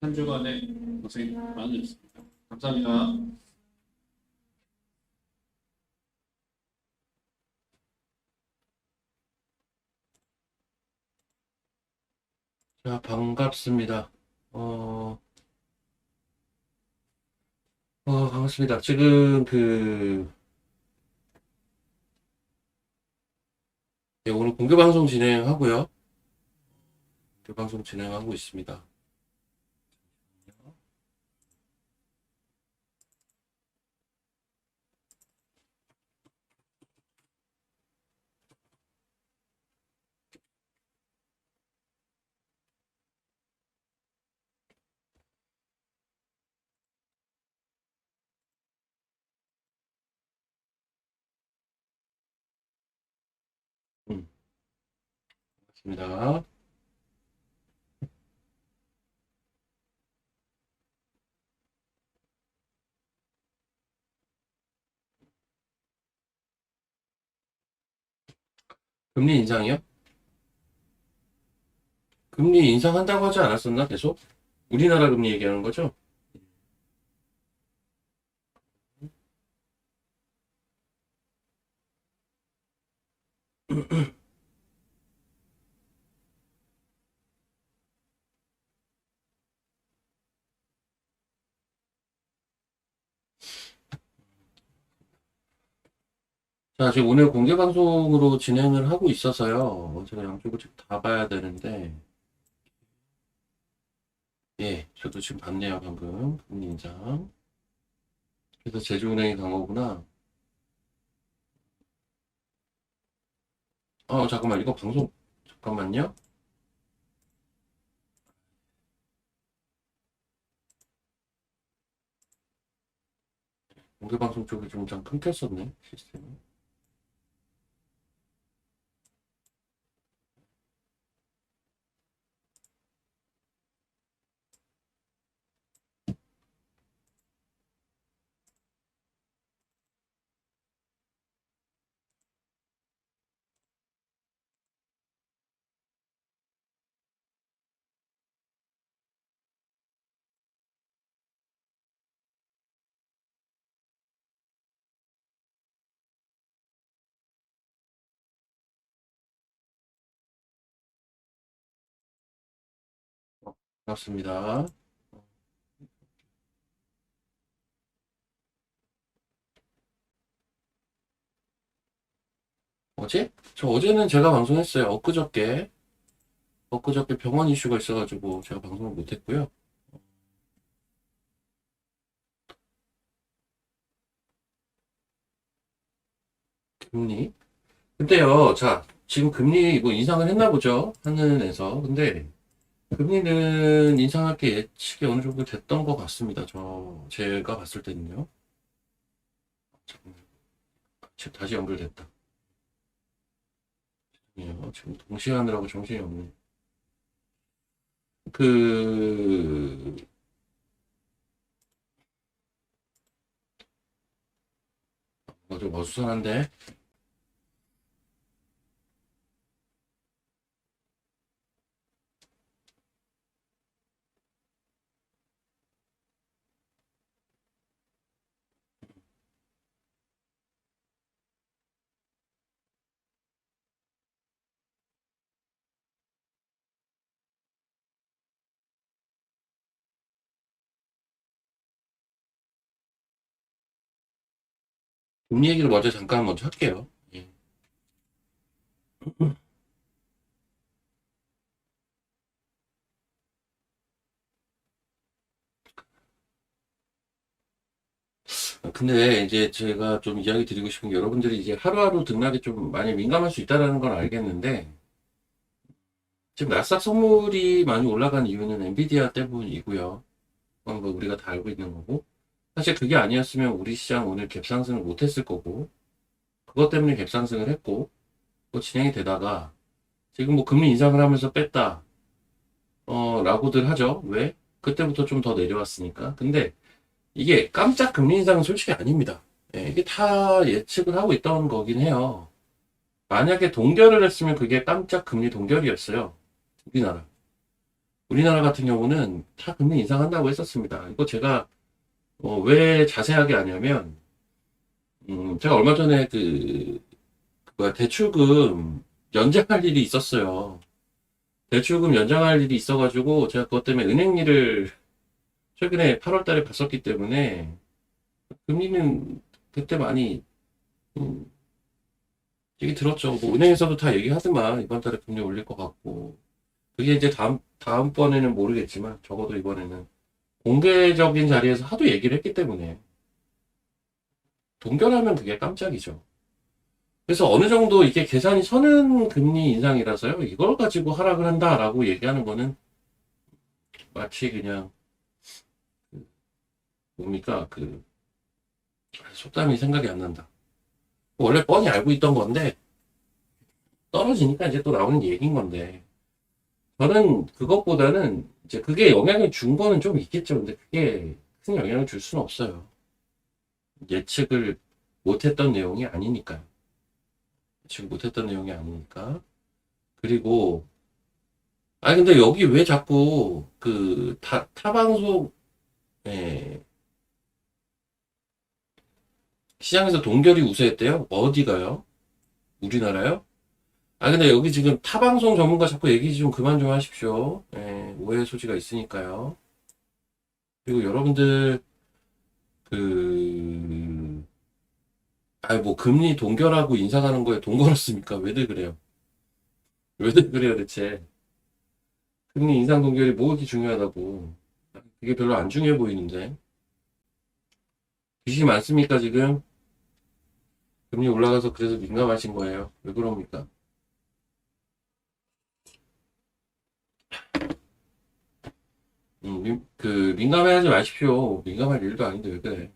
한 주간에 고생 많으셨습니다. 감사합니다. 자, 반갑습니다. 어, 반갑습니다. 지금 예, 오늘 공개 방송 진행하고요. 공개 방송 진행하고 있습니다. 음, 반갑습니다. 금리 인상이요? 금리 인상한다고 하지 않았었나, 계속? 우리나라 금리 얘기하는 거죠? 자, 지금 오늘 공개 방송으로 진행을 하고 있어서요. 제가 양쪽을 지금 다 봐야 되는데, 예, 저도 지금 봤네요, 방금. 금리 인상. 그래서 제주은행이 간 거구나. 잠깐만, 이거 방송, 잠깐만요. 공개방송 쪽이 좀 잘 끊겼었네, 시스템이. 반갑습니다. 어제? 저 어제는 제가 방송했어요. 엊그저께 병원 이슈가 있어가지고 제가 방송을 못했고요. 금리? 근데요, 자, 지금 금리 뭐 인상을 했나 보죠. 한은에서. 근데 금리는 인상할 게 예측이 어느 정도 됐던 것 같습니다. 제가 봤을 때는요. 잠깐만요. 지금 다시 연결됐다. 예, 지금 동시에 하느라고 정신이 없네. 그, 좀 어수선한데? 금리 얘기를 먼저 할게요. 예. 근데 이제 제가 좀 이야기 드리고 싶은 게 여러분들이 이제 하루하루 등락에 좀 많이 민감할 수 있다는 건 알겠는데 지금 나스닥 선물이 많이 올라간 이유는 엔비디아 때문이고요. 그건 뭐 우리가 다 알고 있는 거고 사실 그게 아니었으면 우리 시장 오늘 갭상승을 못 했을 거고 그것 때문에 갭상승을 했고 또 진행이 되다가 지금 뭐 금리 인상을 하면서 뺐다 라고들 하죠. 왜? 그때부터 좀 더 내려왔으니까. 근데 이게 깜짝 금리 인상은 솔직히 아닙니다. 예, 이게 다 예측을 하고 있던 거긴 해요. 만약에 동결을 했으면 그게 깜짝 금리 동결이었어요. 우리나라. 우리나라 같은 경우는 다 금리 인상한다고 했었습니다. 이거 제가 왜 자세하게 하냐면 제가 얼마 전에 뭐야, 대출금 연장할 일이 있었어요. 대출금 연장할 일이 있어가지고 제가 그것 때문에 은행 일을 최근에 8월 달에 봤었기 때문에 금리는 그때 많이 얘기 들었죠. 뭐 은행에서도 다 얘기하더만 이번 달에 금리 올릴 것 같고 그게 이제 다음번에는 모르겠지만 적어도 이번에는 공개적인 자리에서 하도 얘기를 했기 때문에 동결하면 그게 깜짝이죠. 그래서 어느 정도 이게 계산이 서는 금리 인상이라서요. 이걸 가지고 하락을 한다라고 얘기하는 거는 마치 그냥 뭡니까 속담이 생각이 안 난다. 원래 뻔히 알고 있던 건데 떨어지니까 이제 또 나오는 얘기인 건데 저는 그것보다는 이제 그게 영향을 준 거는 좀 있겠죠. 근데 그게 큰 영향을 줄 수는 없어요. 예측을 못했던 내용이 아니니까요. 예측을 못했던 내용이 아니니까. 그리고 아니 근데 여기 왜 자꾸 타방송 시장에서 동결이 우세했대요? 어디가요? 우리나라요? 아 근데 여기 지금 타방송 전문가 자꾸 얘기 좀 그만 좀 하십시오. 오해 소지가 있으니까요. 그리고 여러분들 뭐 금리 동결하고 인상하는 거에 돈 걸었습니까? 왜들 그래요? 왜들 그래요 대체? 금리 인상 동결이 뭐 그렇게 중요하다고? 그게 별로 안 중요해 보이는데. 빚이 많습니까 지금? 금리 올라가서 그래서 민감하신 거예요. 왜 그럽니까? 민감해하지 마십시오. 민감할 일도 아닌데 왜 그래?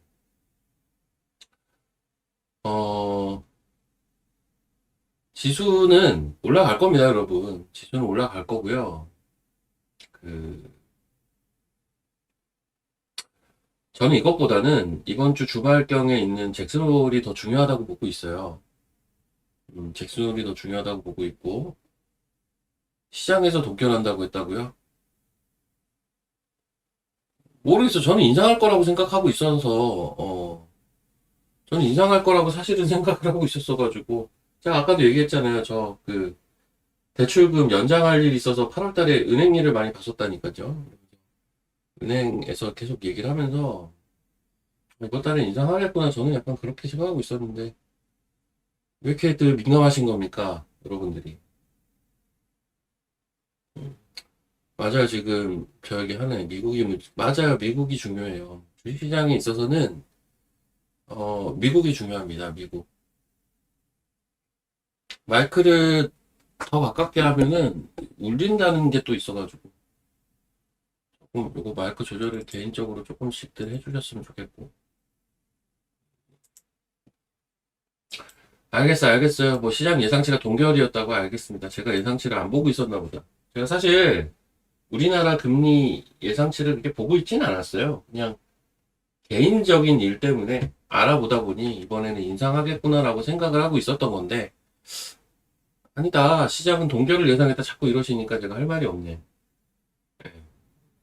지수는 올라갈 겁니다, 여러분. 지수는 올라갈 거고요. 저는 이것보다는 이번 주 주말경에 있는 잭슨홀이 더 중요하다고 보고 있어요. 잭슨홀이 더 중요하다고 보고 있고, 시장에서 독결한다고 했다고요? 모르겠어요. 저는 인상할 거라고 생각하고 있어서, 저는 인상할 거라고 사실은 생각을 하고 있었어가지고, 제가 아까도 얘기했잖아요. 대출금 연장할 일이 있어서 8월 달에 은행 일을 많이 봤었다니까요. 은행에서 계속 얘기를 하면서, 이번 달에 인상하겠구나. 저는 약간 그렇게 생각하고 있었는데, 왜 이렇게들 민감하신 겁니까? 여러분들이. 맞아요. 지금 저에게 하는 맞아요. 미국이 중요해요. 주식시장에 있어서는, 미국이 중요합니다. 미국. 마이크를 더 가깝게 하면은 울린다는 게 또 있어가지고 조금 요거 마이크 조절을 개인적으로 조금씩들 해주셨으면 좋겠고. 알겠어요. 뭐 시장 예상치가 동결이었다고 알겠습니다. 제가 예상치를 안 보고 있었나 보다. 제가 사실 우리나라 금리 예상치를 그렇게 보고 있진 않았어요. 그냥 개인적인 일 때문에 알아보다 보니 이번에는 인상하겠구나라고 생각을 하고 있었던 건데, 아니다. 시장은 동결을 예상했다. 자꾸 이러시니까 제가 할 말이 없네.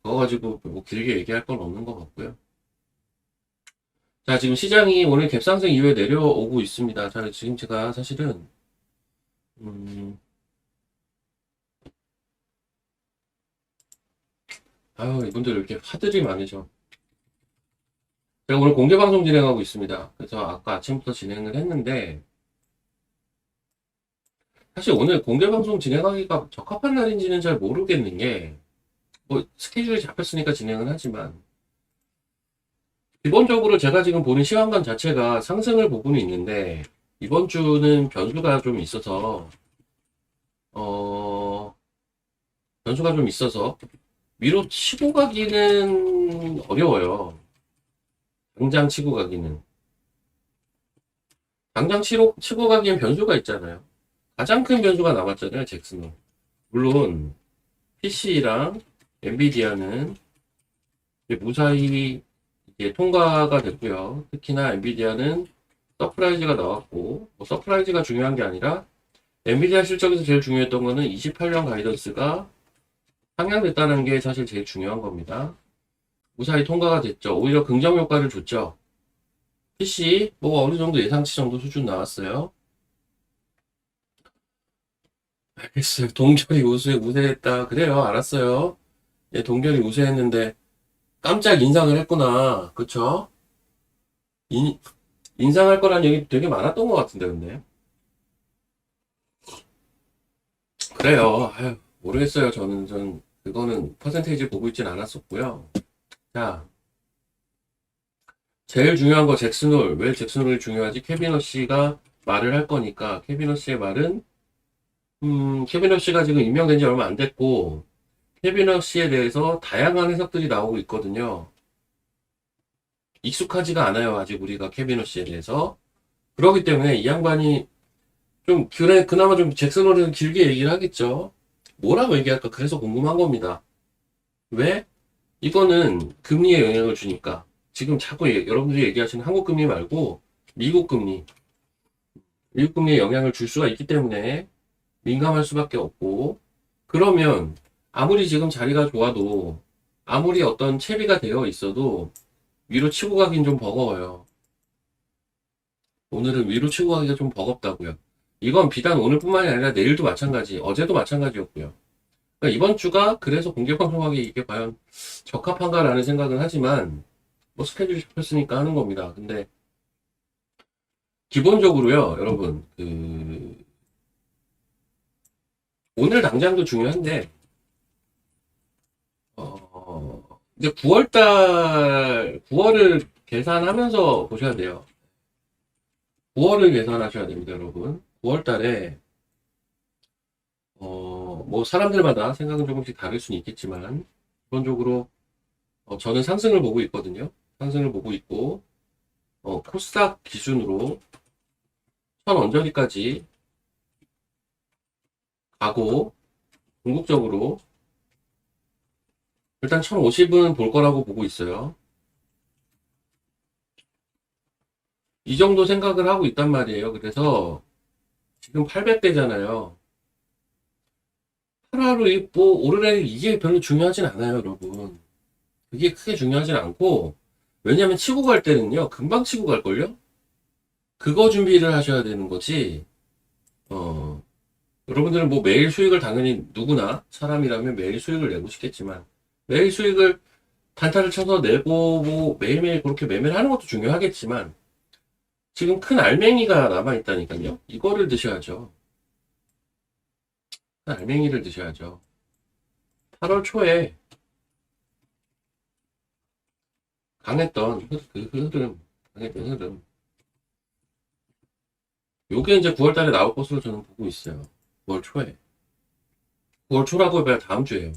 그거 가지고 뭐 길게 얘기할 건 없는 것 같고요. 자, 지금 시장이 오늘 갭상승 이후에 내려오고 있습니다. 자, 지금 제가 사실은, 이분들 왜 이렇게 화들이 많으죠? 제가 오늘 공개 방송 진행하고 있습니다. 그래서 아까 아침부터 진행을 했는데, 사실 오늘 공개 방송 진행하기가 적합한 날인지는 잘 모르겠는 게, 뭐, 스케줄이 잡혔으니까 진행은 하지만, 기본적으로 제가 지금 보는 시황관 자체가 상승을 보고는 있는데, 이번 주는 변수가 좀 있어서, 위로 치고 가기는 어려워요. 당장 치고 가기는. 당장 치고 가기엔 변수가 있잖아요. 가장 큰 변수가 남았잖아요, 잭슨은. 물론, PC랑 엔비디아는 무사히 이제 통과가 됐고요. 특히나 엔비디아는 서프라이즈가 나왔고, 뭐 서프라이즈가 중요한 게 아니라, 엔비디아 실적에서 제일 중요했던 거는 28년 가이던스가 상향됐다는 게 사실 제일 중요한 겁니다. 무사히 통과가 됐죠. 오히려 긍정 효과를 줬죠. PC 뭐 어느 정도 예상치 정도 수준 나왔어요. 알겠어요. 동결이 우세했다. 그래요. 알았어요. 예, 동결이 우세했는데 깜짝 인상을 했구나. 그쵸? 인상할 거란 얘기 되게 많았던 것 같은데, 근데. 그래요. 아유, 모르겠어요. 전 그거는 퍼센테이지 보고 있진 않았었고요. 자, 제일 중요한 거 잭슨홀. 왜 잭슨홀이 중요하지? 케비너 씨가 말을 할 거니까. 케비너 씨의 말은 케비너 씨가 지금 임명된 지 얼마 안 됐고, 케비너 씨에 대해서 다양한 해석들이 나오고 있거든요. 익숙하지가 않아요. 아직 우리가 케비너 씨에 대해서. 그렇기 때문에 이 양반이 좀, 그래, 그나마 좀 잭슨홀은 길게 얘기를 하겠죠. 뭐라고 얘기할까? 그래서 궁금한 겁니다. 왜? 이거는 금리에 영향을 주니까. 지금 자꾸 여러분들이 얘기하시는 한국 금리 말고 미국 금리. 미국 금리에 영향을 줄 수가 있기 때문에 민감할 수밖에 없고. 그러면 아무리 지금 자리가 좋아도 아무리 어떤 채비가 되어 있어도 위로 치고 가긴 좀 버거워요. 오늘은 위로 치고 가기가 좀 버겁다고요. 이건 비단 오늘뿐만이 아니라 내일도 마찬가지, 어제도 마찬가지였고요. 그러니까 이번 주가 그래서 공개방송하기 이게 과연 적합한가라는 생각은 하지만 뭐 스케줄이 잡혔으니까 하는 겁니다. 근데 기본적으로요, 여러분, 오늘 당장도 중요한데 이제 9월을 계산하면서 보셔야 돼요. 9월을 계산하셔야 됩니다, 여러분. 9월 달에 뭐 사람들마다 생각은 조금씩 다를 수는 있겠지만 기본적으로 저는 상승을 보고 있거든요. 상승을 보고 있고 코스닥 기준으로 천 언저리까지 가고 궁극적으로 일단 1050은 볼 거라고 보고 있어요. 이 정도 생각을 하고 있단 말이에요. 그래서 지금 800대잖아요. 하루하루 뭐 오르내리 이게 별로 중요하진 않아요, 여러분. 그게 크게 중요하진 않고 왜냐면 치고 갈 때는요, 금방 치고 갈걸요? 그거 준비를 하셔야 되는 거지. 여러분들은 뭐 매일 수익을 당연히 누구나 사람이라면 매일 수익을 내고 싶겠지만 매일 수익을 단타를 쳐서 내고 뭐 매일매일 그렇게 매매를 하는 것도 중요하겠지만 지금 큰 알맹이가 남아있다니까요. 이거를 드셔야죠. 큰 알맹이를 드셔야죠. 8월 초에 강했던 강했던 흐름. 요게 이제 9월 달에 나올 것으로 저는 보고 있어요. 9월 초에. 9월 초라고 해봐야 다음 주에요.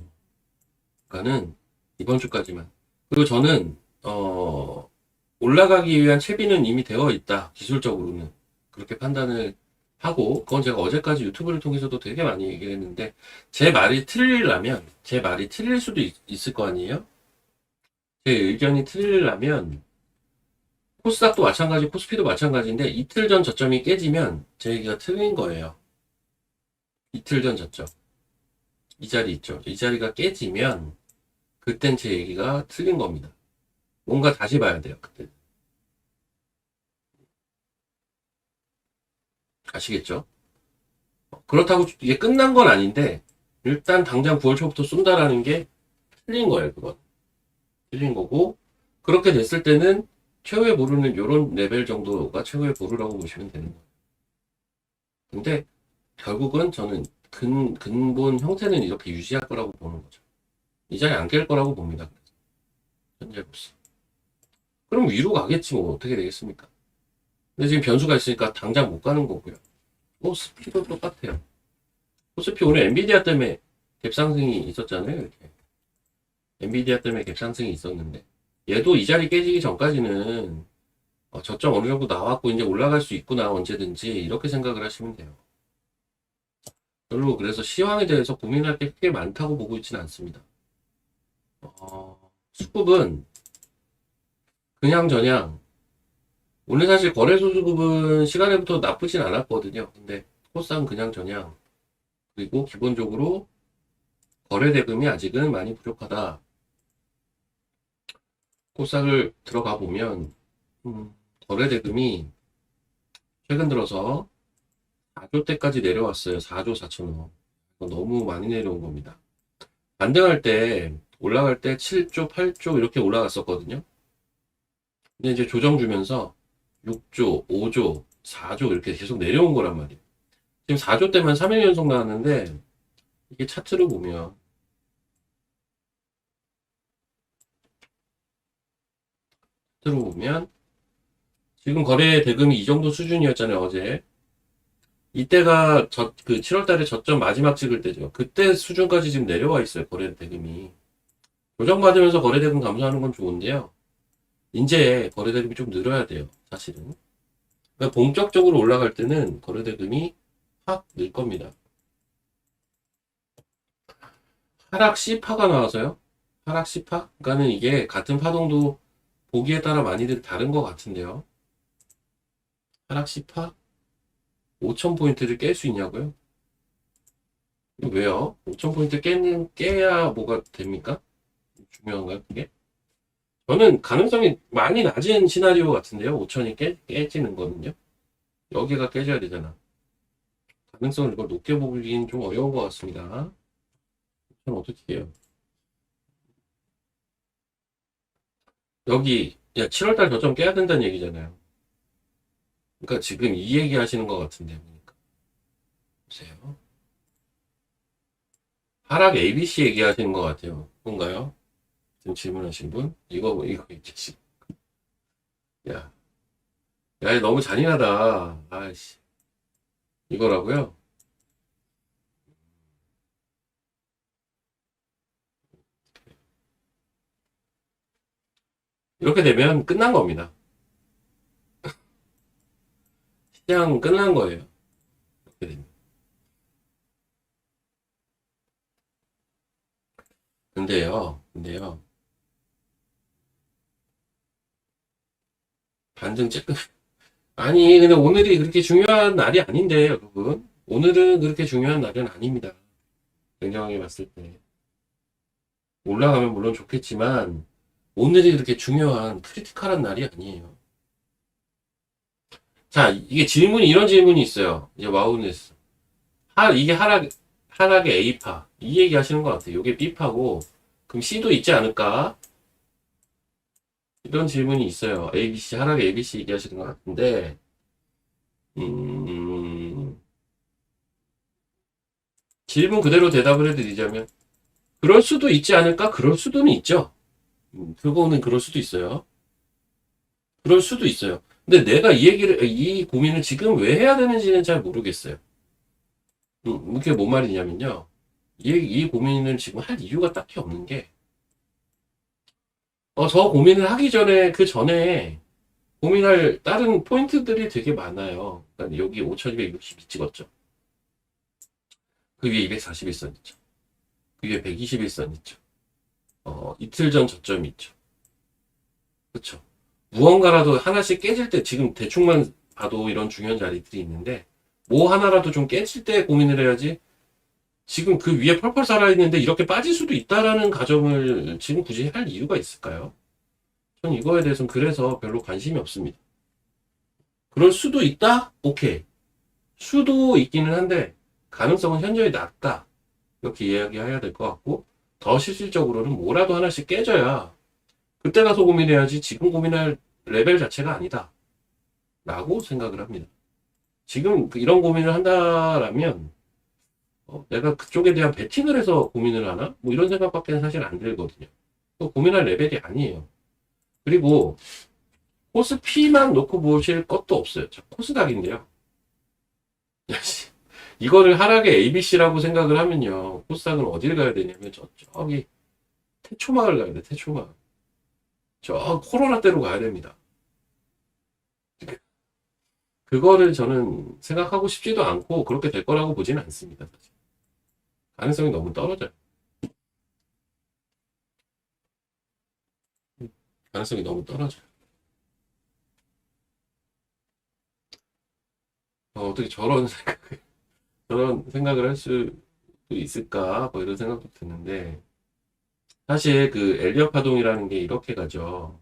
그러니까는 이번 주까지만. 그리고 저는 올라가기 위한 채비는 이미 되어 있다. 기술적으로는. 그렇게 판단을 하고 그건 제가 어제까지 유튜브를 통해서도 되게 많이 얘기를 했는데 제 말이 틀릴 수도 있을 거 아니에요? 제 의견이 틀리려면 코스닥도 마찬가지, 코스피도 마찬가지인데 이틀 전 저점이 깨지면 제 얘기가 틀린 거예요. 이틀 전 저점. 이 자리 있죠. 이 자리가 깨지면 그땐 제 얘기가 틀린 겁니다. 뭔가 다시 봐야 돼요. 그때. 아시겠죠? 그렇다고 이게 끝난 건 아닌데 일단 당장 9월 초부터 쏜다라는 게 틀린 거예요. 그건. 틀린 거고 그렇게 됐을 때는 최후의 보루는 요런 레벨 정도가 최후의 보루라고 보시면 되는 거예요. 근데 결국은 저는 근본 형태는 이렇게 유지할 거라고 보는 거죠. 이 자리에 안 깰 거라고 봅니다. 현재로서. 그럼 위로 가겠지 뭐 어떻게 되겠습니까? 근데 지금 변수가 있으니까 당장 못 가는 거고요. 스피도 똑같아요. 코스피 오늘 엔비디아 때문에 갭상승이 있었잖아요. 이렇게. 엔비디아 때문에 갭상승이 있었는데 얘도 이 자리 깨지기 전까지는 저점 어느 정도 나왔고 이제 올라갈 수 있구나 언제든지 이렇게 생각을 하시면 돼요. 별로 그래서 시황에 대해서 고민할 게 꽤 많다고 보고 있지는 않습니다. 수급은 그냥저냥 오늘 사실 거래소 수급은 시간에부터 나쁘진 않았거든요. 근데 코스닥은 그냥저냥 그리고 기본적으로 거래 대금이 아직은 많이 부족하다. 코스닥을 들어가 보면 거래 대금이 최근 들어서 4조 대까지 내려왔어요. 4조 4천억. 너무 많이 내려온 겁니다. 반등할 때 올라갈 때 7조, 8조 이렇게 올라갔었거든요. 근데 이제 조정 주면서 6조, 5조, 4조 이렇게 계속 내려온 거란 말이에요. 지금 4조 때만 3일 연속 나왔는데 이게 차트를 보면 지금 거래 대금이 이 정도 수준이었잖아요, 어제. 이때가 그 7월 달에 저점 마지막 찍을 때죠. 그때 수준까지 지금 내려와 있어요, 거래 대금이. 조정받으면서 거래 대금 감소하는 건 좋은데요. 이제 거래 대금이 좀 늘어야 돼요, 사실은. 그러니까 본격적으로 올라갈 때는 거래 대금이 확 늘 겁니다. 하락 C파가 나와서요. 하락 C파? 그러니까는 이게 같은 파동도 보기에 따라 많이들 다른 것 같은데요. 하락 C파? 5,000포인트를 깰 수 있냐고요? 이거 왜요? 5,000포인트 깨야 뭐가 됩니까? 중요한가요, 그게? 저는 가능성이 많이 낮은 시나리오 같은데요. 5천이 깨지는 거는요. 여기가 깨져야 되잖아. 가능성을 이걸 높게 보기는 좀 어려운 것 같습니다. 저는 어떻게 해요? 여기, 야, 7월달 저점 깨야 된다는 얘기잖아요. 그러니까 지금 이 얘기 하시는 것 같은데, 보니까. 보세요. 하락 ABC 얘기하시는 것 같아요. 뭔가요? 지금 질문하신 분? 이거 있지. 야, 야, 너무 잔인하다. 아이씨. 이거라고요? 이렇게 되면 끝난 겁니다. 시장 끝난 거예요. 이렇게 되면. 근데요. 반등 쬐끔. 아니, 근데 오늘이 그렇게 중요한 날이 아닌데, 여러분. 오늘은 그렇게 중요한 날은 아닙니다. 냉정하게 봤을 때. 올라가면 물론 좋겠지만, 오늘이 그렇게 중요한 크리티컬한 날이 아니에요. 자, 이게 이런 질문이 있어요. 이제 와우네스. 이게 하락의 A파. 이 얘기 하시는 것 같아요. 이게 B파고, 그럼 C도 있지 않을까? 이런 질문이 있어요. ABC, 하락의 ABC 얘기하시는 것 같은데, 음, 질문 그대로 대답을 해드리자면, 그럴 수도 있지 않을까? 그럴 수도는 있죠. 그거는 그럴 수도 있어요. 그럴 수도 있어요. 근데 내가 이 고민을 지금 왜 해야 되는지는 잘 모르겠어요. 이게 뭔 말이냐면요. 이 고민을 지금 할 이유가 딱히 없는 게, 저 고민을 하기 전에, 그 전에 고민할 다른 포인트들이 되게 많아요. 그러니까 여기 5262 찍었죠. 그 위에 241선 있죠. 그 위에 121선 있죠. 이틀 전 저점이 있죠. 그쵸. 무언가라도 하나씩 깨질 때, 지금 대충만 봐도 이런 중요한 자리들이 있는데, 뭐 하나라도 좀 깨질 때 고민을 해야지, 지금 그 위에 펄펄 살아있는데 이렇게 빠질 수도 있다라는 가정을 지금 굳이 할 이유가 있을까요? 전 이거에 대해서는 그래서 별로 관심이 없습니다. 그럴 수도 있다? 오케이. 수도 있기는 한데, 가능성은 현저히 낮다. 이렇게 이야기해야 될 것 같고, 더 실질적으로는 뭐라도 하나씩 깨져야 그때 가서 고민해야지 지금 고민할 레벨 자체가 아니다. 라고 생각을 합니다. 지금 이런 고민을 한다라면, 내가 그쪽에 대한 베팅을 해서 고민을 하나? 뭐 이런 생각밖에 사실 안 들거든요. 고민할 레벨이 아니에요. 그리고 코스피만 놓고 보실 것도 없어요. 코스닥인데요. 이거를 하락의 ABC라고 생각을 하면요. 코스닥은 어디를 가야 되냐면 저기 태초마을 가야 돼. 태초마을. 저 코로나 때로 가야 됩니다. 그거를 저는 생각하고 싶지도 않고 그렇게 될 거라고 보지는 않습니다. 사실. 가능성이 너무 떨어져요. 가능성이 너무 떨어져요. 어떻게 저런 생각을 할 수 있을까? 뭐 이런 생각도 드는데, 사실 그 엘리엇 파동이라는 게 이렇게 가죠.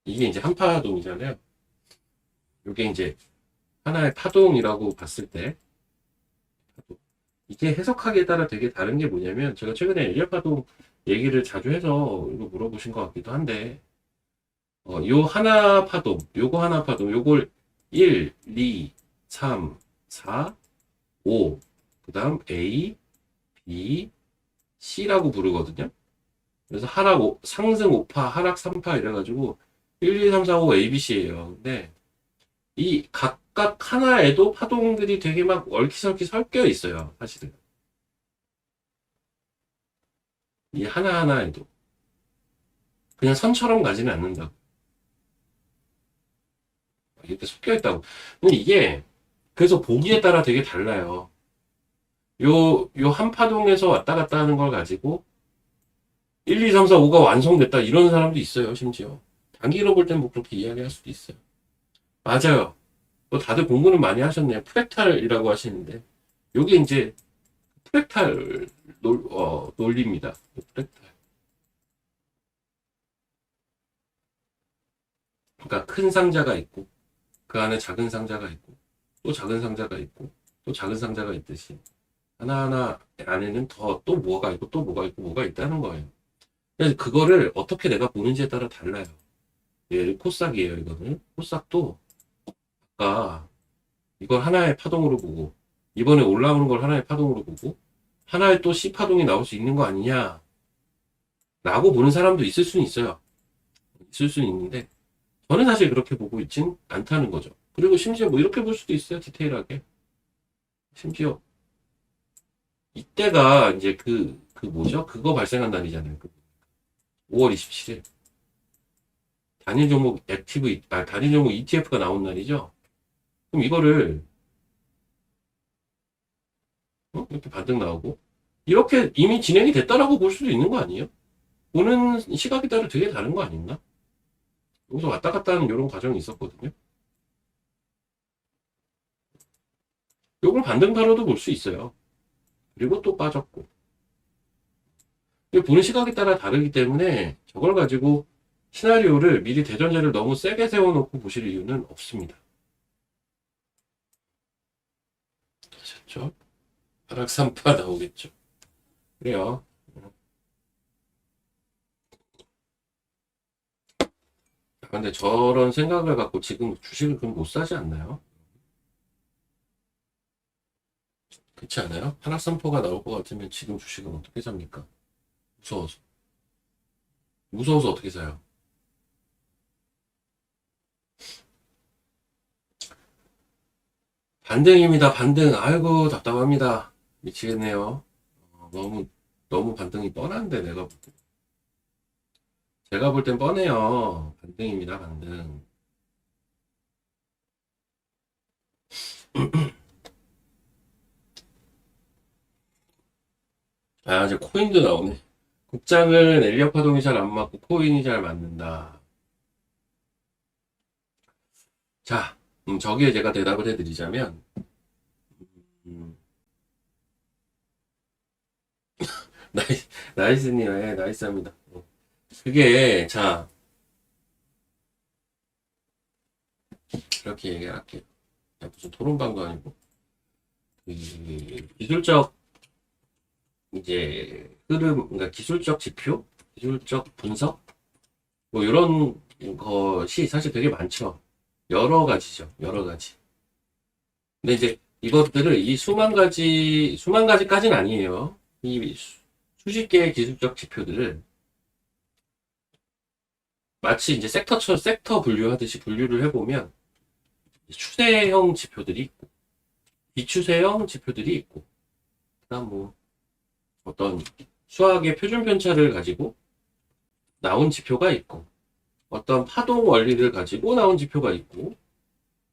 이게 이제 한 파동이잖아요. 이게 이제 하나의 파동이라고 봤을 때, 이게 해석하기에 따라 되게 다른 게 뭐냐면, 제가 최근에 엘리엇 파동 얘기를 자주 해서 이거 물어보신 것 같기도 한데, 요 하나 파동, 요거 하나 파동, 요걸 1, 2, 3, 4, 5, 그 다음 A, B, C라고 부르거든요. 그래서 상승 5파, 하락 3파 이래가지고 1, 2, 3, 4, 5, A, B, C예요. 근데 이 각각 하나에도 파동들이 되게 막 얽히설키 섞여 있어요. 사실은. 이 하나하나에도. 그냥 선처럼 가지는 않는다고. 이렇게 섞여 있다고. 근데 이게 그래서 보기에 따라 되게 달라요. 요 한 파동에서 왔다 갔다 하는 걸 가지고 1, 2, 3, 4, 5가 완성됐다 이런 사람도 있어요. 심지어 단기로 볼 땐 뭐 그렇게 이야기할 수도 있어요. 맞아요. 뭐 다들 공부는 많이 하셨네요. 프랙탈이라고 하시는데 요게 이제 프랙탈 논리입니다. 프랙탈. 그러니까 큰 상자가 있고 그 안에 작은 상자가 있고 또 작은 상자가 있고 또 작은 상자가 있듯이 하나하나 안에는 또 뭐가 있고 또 뭐가 있고 뭐가 있다는 거예요. 그래서 그거를 어떻게 내가 보는지에 따라 달라요. 예, 코싹이에요, 이거는. 코싹도 아까 이걸 하나의 파동으로 보고 이번에 올라오는 걸 하나의 파동으로 보고 하나의 또 C 파동이 나올 수 있는 거 아니냐 라고 보는 사람도 있을 수는 있어요. 있을 수는 있는데 저는 사실 그렇게 보고 있진 않다는 거죠. 그리고 심지어 뭐 이렇게 볼 수도 있어요. 디테일하게. 심지어 이때가 이제 그 뭐죠? 그거 발생한 날이잖아요. 5월 27일. 단일 종목 단일 종목 ETF가 나온 날이죠. 그럼 이거를 이렇게 반등 나오고 이렇게 이미 진행이 됐다라고 볼 수도 있는 거 아니에요? 보는 시각에 따라 되게 다른 거 아닌가? 여기서 왔다 갔다 하는 이런 과정이 있었거든요. 요걸 반등가로도 볼 수 있어요. 그리고 또 빠졌고. 보는 시각에 따라 다르기 때문에 저걸 가지고 시나리오를 미리 대전제를 너무 세게 세워놓고 보실 이유는 없습니다. 아셨죠? 하락 3파 나오겠죠. 그래요. 근데 저런 생각을 갖고 지금 주식을 그럼 못 사지 않나요? 그렇지 않아요? 하락 3파가 나올 것 같으면 지금 주식은 어떻게 삽니까? 무서워서. 무서워서 어떻게 사요? 반등입니다. 반등. 아이고 답답합니다. 미치겠네요. 너무 반등이 뻔한데 제가 볼 땐 뻔해요. 반등입니다. 반등. 아 이제 코인도 나오네. 국장은 엘리엇 파동이 잘 안 맞고 코인이 잘 맞는다. 자, 저기에 제가 대답을 해드리자면 음, 나이스님, 예, 나이스합니다. 그게 자 이렇게 얘기할게요. 무슨 토론방도 아니고 그 기술적 이제 흐름, 그러니까 기술적 지표, 기술적 분석 뭐 이런 것이 사실 되게 많죠. 여러 가지죠. 여러 가지. 근데 이제 이것들을 이 수만 가지까지는 아니에요. 이 수십 개의 기술적 지표들을 마치 이제 섹터 분류하듯이 분류를 해보면 추세형 지표들이 있고 비추세형 지표들이 있고 그다음 뭐 어떤 수학의 표준 편차를 가지고 나온 지표가 있고 어떤 파동 원리를 가지고 나온 지표가 있고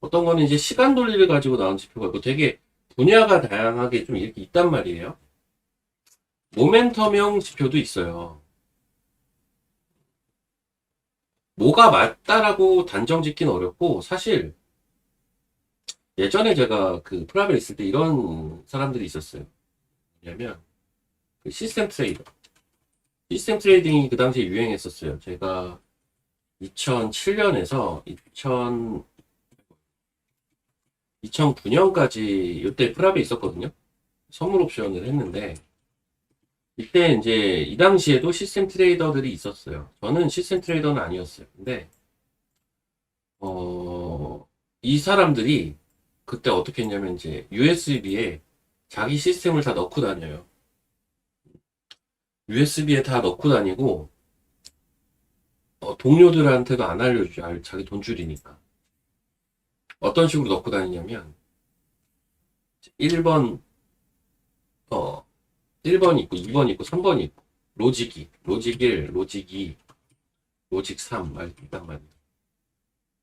어떤 거는 이제 시간 논리를 가지고 나온 지표가 있고 되게 분야가 다양하게 좀 이렇게 있단 말이에요. 모멘텀형 지표도 있어요. 뭐가 맞다라고 단정 짓기는 어렵고 사실 예전에 제가 그 프랍에 있을 때 이런 사람들이 있었어요. 뭐냐면 그 시스템 트레이더. 시스템 트레이딩이 그 당시에 유행했었어요. 제가 2007년에서 2009년까지 이때 프랍에 있었거든요. 선물 옵션을 했는데 이때 이제 이 당시에도 시스템 트레이더들이 있었어요. 저는 시스템 트레이더는 아니었어요. 근데 이 사람들이 그때 어떻게 했냐면 이제 USB에 자기 시스템을 다 넣고 다녀요. USB에 다 넣고 다니고 동료들한테도 안 알려주죠. 자기 돈줄이니까. 어떤 식으로 넣고 다니냐면 1번 1번 있고 2번 있고 3번 있고 로직 1, 로직 2, 로직 3 딱 말이에요.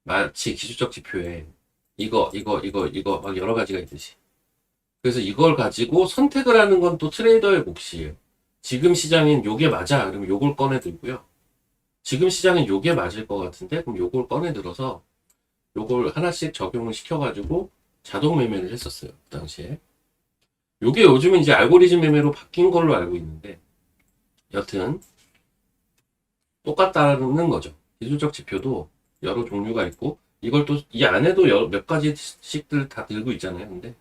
마치 기술적 지표에 이거 막 여러 가지가 있듯이. 그래서 이걸 가지고 선택을 하는 건 또 트레이더의 몫이에요. 지금 시장엔 요게 맞아. 그러면 요걸 꺼내 들고요. 지금 시장엔 요게 맞을 것 같은데 그럼 요걸 꺼내 들어서 요걸 하나씩 적용을 시켜가지고 자동 매매를 했었어요. 그 당시에. 요게 요즘은 이제 알고리즘 매매로 바뀐 걸로 알고 있는데 여튼 똑같다는 거죠. 기술적 지표도 여러 종류가 있고 이걸 또 이 안에도 몇 가지씩들 다 들고 있잖아요. 근데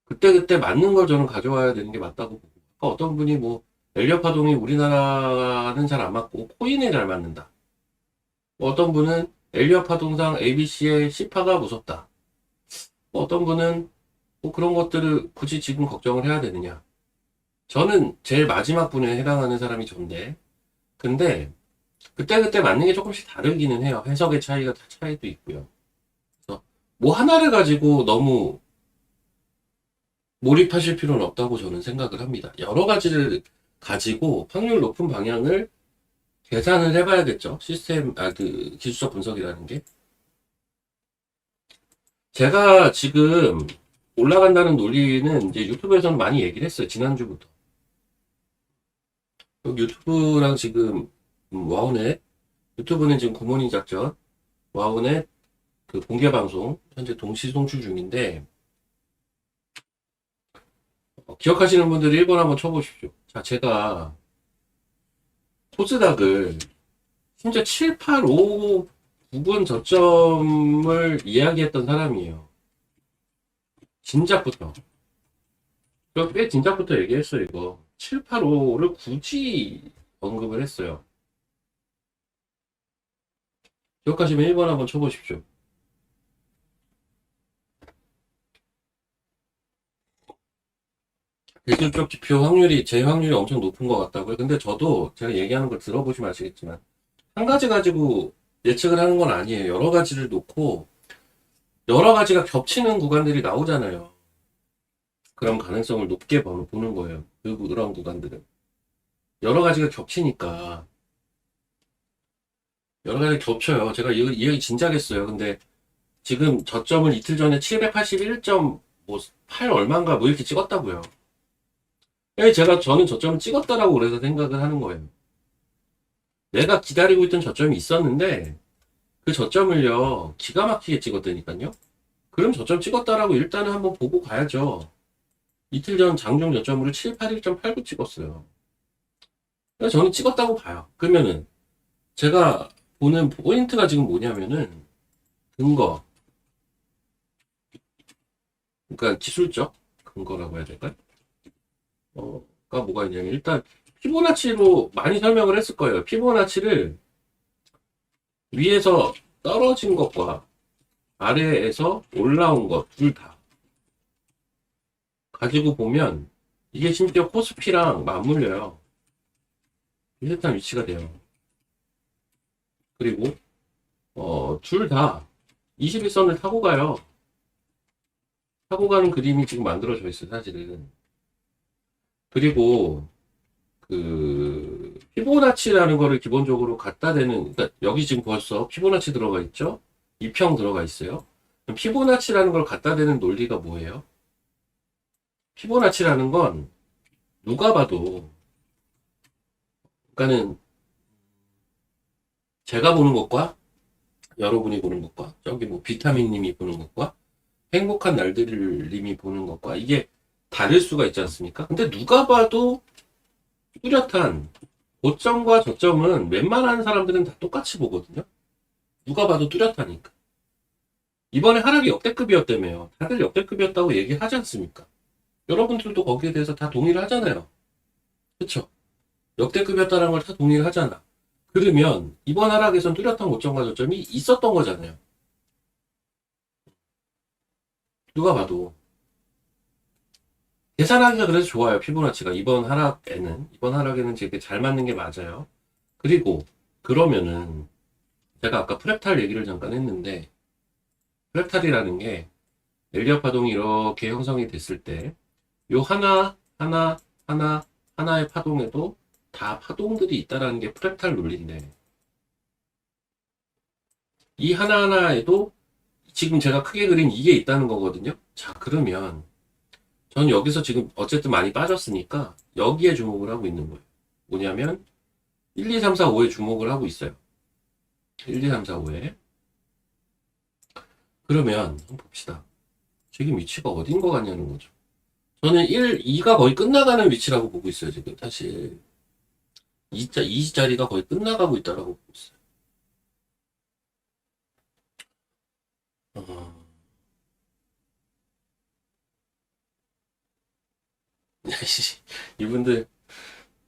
그때그때 맞는 걸 저는 가져와야 되는 게 맞다고 보고 어떤 분이 뭐 엘리엇 파동이 우리나라는 잘 안 맞고 코인에 잘 맞는다. 어떤 분은 엘리엇 파동상 ABC의 C파가 무섭다. 어떤 분은 뭐 그런 것들을 굳이 지금 걱정을 해야 되느냐. 저는 제일 마지막 분에 해당하는 사람이 전데 근데 그때그때 맞는 게 조금씩 다르기는 해요. 해석의 차이도 있고요. 그래서 뭐 하나를 가지고 너무 몰입하실 필요는 없다고 저는 생각을 합니다. 여러 가지를 가지고 확률 높은 방향을 계산을 해봐야겠죠. 그 기술적 분석이라는 게. 제가 지금 올라간다는 논리는 이제 유튜브에서는 많이 얘기를 했어요. 지난주부터. 유튜브랑 지금 와우넷, 유튜브는 지금 굿모닝 작전, 와우넷 그 공개 방송 현재 동시 송출 중인데 기억하시는 분들이 1번 한번 쳐보십시오. 자, 제가 코스닥을 심지어 7, 8, 5 부분 저점을 이야기했던 사람이에요. 진작부터. 꽤 진작부터 얘기했어요, 이거. 7, 8, 5를 굳이 언급을 했어요. 기억하시면 1번 한번 쳐보십시오. 기술적 지표 확률이, 제 확률이 엄청 높은 것 같다고요. 근데 저도 제가 얘기하는 걸 들어보시면 아시겠지만, 한 가지 가지고 예측을 하는 건 아니에요. 여러 가지를 놓고, 여러 가지가 겹치는 구간들이 나오잖아요. 그런 가능성을 높게 보는 거예요. 그런 구간들은. 여러 가지가 겹치니까, 여러 가지 겹쳐요. 제가 이 얘기 진작 했어요. 근데 지금 저점을 이틀 전에 781.8 얼마인가 뭐 이렇게 찍었다고요. 저는 저점을 찍었다라고 그래서 생각을 하는 거예요. 내가 기다리고 있던 저점이 있었는데, 그 저점을요, 기가 막히게 찍었다니까요? 그럼 저점 찍었다라고 일단은 한번 보고 가야죠. 이틀 전 장중 저점으로 781.89 찍었어요. 그래서 저는 찍었다고 봐요. 그러면은, 제가 보는 포인트가 지금 뭐냐면은, 근거. 그러니까 기술적 근거라고 해야 될까요? 가 뭐가 있냐면, 일단, 피보나치로 많이 설명을 했을 거예요. 피보나치를 위에서 떨어진 것과 아래에서 올라온 것 둘 다 가지고 보면 이게 심지어 코스피랑 맞물려요. 비슷한 위치가 돼요. 그리고 둘 다 21선을 타고 가요. 타고 가는 그림이 지금 만들어져 있어요, 사실은. 그리고 그 피보나치라는 거를 기본적으로 갖다 대는, 그러니까 여기 지금 벌써 피보나치 들어가 있죠? 2평 들어가 있어요. 그럼 피보나치라는 걸 갖다 대는 논리가 뭐예요? 피보나치라는 건 누가 봐도, 그러니까는 제가 보는 것과 여러분이 보는 것과 저기 뭐 비타민님이 보는 것과 행복한 날들님이 보는 것과 이게 다를 수가 있지 않습니까? 근데 누가 봐도 뚜렷한 고점과 저점은 웬만한 사람들은 다 똑같이 보거든요. 누가 봐도 뚜렷하니까. 이번에 하락이 역대급이었다며요. 다들 역대급이었다고 얘기하지 않습니까? 여러분들도 거기에 대해서 다 동의를 하잖아요. 그쵸? 역대급이었다는 걸 다 동의를 하잖아. 그러면 이번 하락에선 뚜렷한 고점과 저점이 있었던 거잖아요. 누가 봐도. 계산하기가 그래서 좋아요. 피보나치가 이번 하락에는 되게 잘 맞는 게 맞아요. 그리고 그러면은 제가 아까 프랩탈 얘기를 잠깐 했는데 프랩탈이라는 게 엘리엇 파동이 이렇게 형성이 됐을 때 요 하나의 파동에도 다 파동들이 있다라는 게 프랩탈 논리인데 이 하나하나에도 지금 제가 크게 그린 이게 있다는 거거든요. 자, 그러면 저는 여기서 지금 어쨌든 많이 빠졌으니까 여기에 주목을 하고 있는 거예요. 뭐냐면 1, 2, 3, 4, 5에 주목을 하고 있어요. 1, 2, 3, 4, 5에. 그러면 한번 봅시다. 지금 위치가 어딘 거 같냐는 거죠. 저는 1, 2가 거의 끝나가는 위치라고 보고 있어요. 지금 사실 2 자리가 거의 끝나가고 있다라고 보고 있어요. 어... 이분들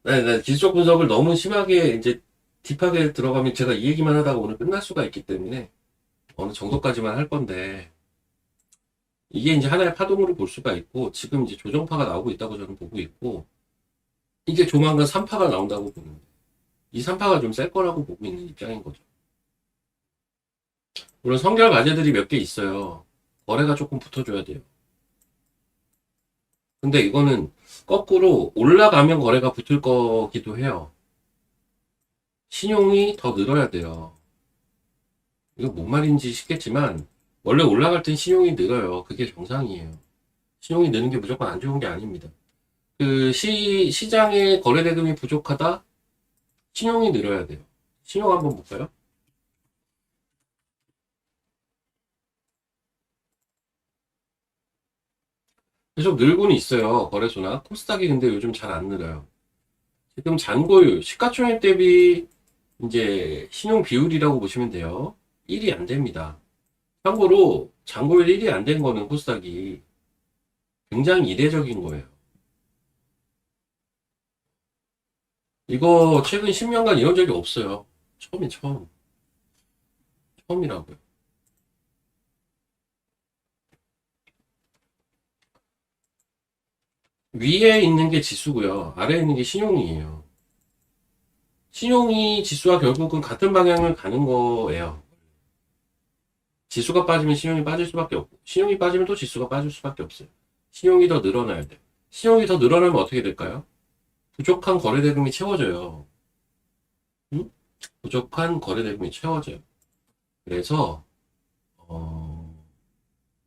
나 기술적 분석을 너무 심하게 이제 딥하게 들어가면 제가 이 얘기만 하다가 오늘 끝날 수가 있기 때문에 어느 정도까지만 할 건데 이게 이제 하나의 파동으로 볼 수가 있고 지금 이제 조정파가 나오고 있다고 저는 보고 있고 이제 조만간 3파가 나온다고 보는데 이 3파가 좀 셀 거라고 보고 있는 입장인 거죠. 물론 성결 과제들이 몇 개 있어요. 거래가 조금 붙어줘야 돼요. 근데 이거는 거꾸로 올라가면 거래가 붙을 거기도 해요. 신용이 더 늘어야 돼요. 이거 뭔 말인지 싶겠지만 원래 올라갈 땐 신용이 늘어요. 그게 정상이에요. 신용이 느는 게 무조건 안 좋은 게 아닙니다. 시장에 거래 대금이 부족하다? 신용이 늘어야 돼요. 신용 한번 볼까요? 계속 늘고는 있어요. 거래소나. 코스닥이 근데 요즘 잘 안 늘어요. 지금 잔고율, 시가총액 대비 이제 신용 비율이라고 보시면 돼요. 1이 안 됩니다. 참고로 잔고율 1이 안 된 거는 코스닥이 굉장히 이례적인 거예요. 이거 최근 10년간 이런 적이 없어요. 처음. 처음이라고요. 위에 있는 게 지수고요. 아래에 있는 게 신용이에요. 신용이 지수와 결국은 같은 방향을 가는 거예요. 지수가 빠지면 신용이 빠질 수밖에 없고 신용이 빠지면 또 지수가 빠질 수밖에 없어요. 신용이 더 늘어나야 돼요. 신용이 더 늘어나면 어떻게 될까요? 부족한 거래대금이 채워져요. 응? 부족한 거래대금이 채워져요. 그래서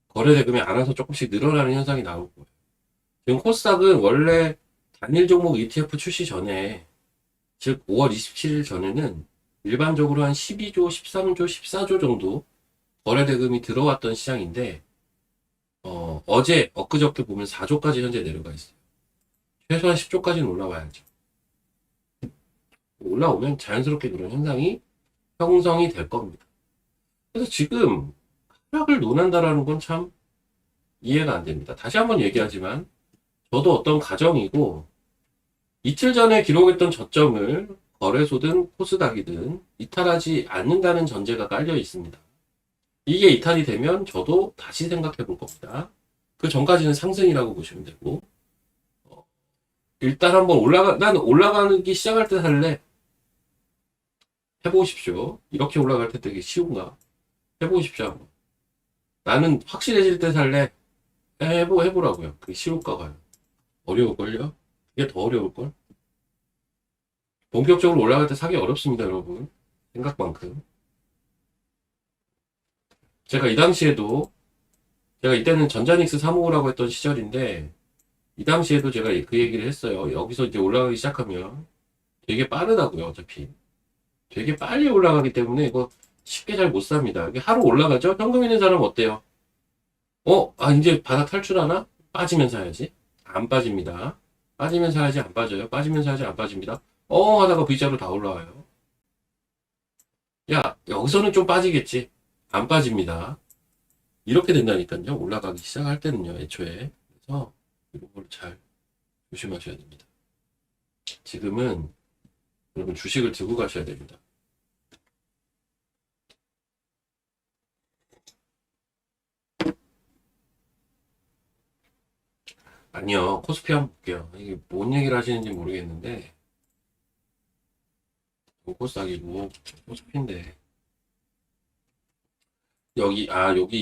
거래대금이 알아서 조금씩 늘어나는 현상이 나올 거예요. 지금 코스닥은 원래 단일 종목 ETF 출시 전에 즉 5월 27일 전에는 일반적으로 한 12조, 13조, 14조 정도 거래대금이 들어왔던 시장인데 어제 엊그저께 보면 4조까지 현재 내려가 있어요. 최소한 10조까지는 올라와야죠. 올라오면 자연스럽게 그런 현상이 형성이 될 겁니다. 그래서 지금 하락을 논한다라는 건 참 이해가 안 됩니다. 다시 한번 얘기하지만 저도 어떤 가정이고 이틀 전에 기록했던 저점을 거래소든 코스닥이든 이탈하지 않는다는 전제가 깔려 있습니다. 이게 이탈이 되면 저도 다시 생각해 볼 겁니다. 그 전까지는 상승이라고 보시면 되고 일단 한번 난 올라가기 시작할 때 살래. 해보십시오. 이렇게 올라갈 때 되게 쉬운가? 해보십시오. 한번. 나는 확실해질 때 살래. 해보라고요. 그게 쉬울까 봐요. 어려울걸요? 이게 더 어려울걸? 본격적으로 올라갈 때 사기 어렵습니다, 여러분. 생각만큼. 제가 이때는 전자닉스 355라고 했던 시절인데, 이 당시에도 제가 그 얘기를 했어요. 여기서 이제 올라가기 시작하면 되게 빠르다고요, 어차피. 되게 빨리 올라가기 때문에 이거 쉽게 잘 못 삽니다. 이게 하루 올라가죠? 현금 있는 사람 어때요? 이제 바닥 탈출하나? 빠지면 사야지. 안 빠집니다. 빠지면 사야지 안 빠져요. 빠지면 사야지 안 빠집니다. 하다가 V자로 다 올라와요. 야, 여기서는 좀 빠지겠지. 안 빠집니다. 이렇게 된다니까요. 올라가기 시작할 때는요, 애초에. 그래서 이런 걸 잘 조심하셔야 됩니다. 지금은 여러분 주식을 들고 가셔야 됩니다. 아니요, 코스피 한번 볼게요. 이게 뭔 얘기를 하시는지 모르겠는데, 코스닥이고, 코스피인데, 여기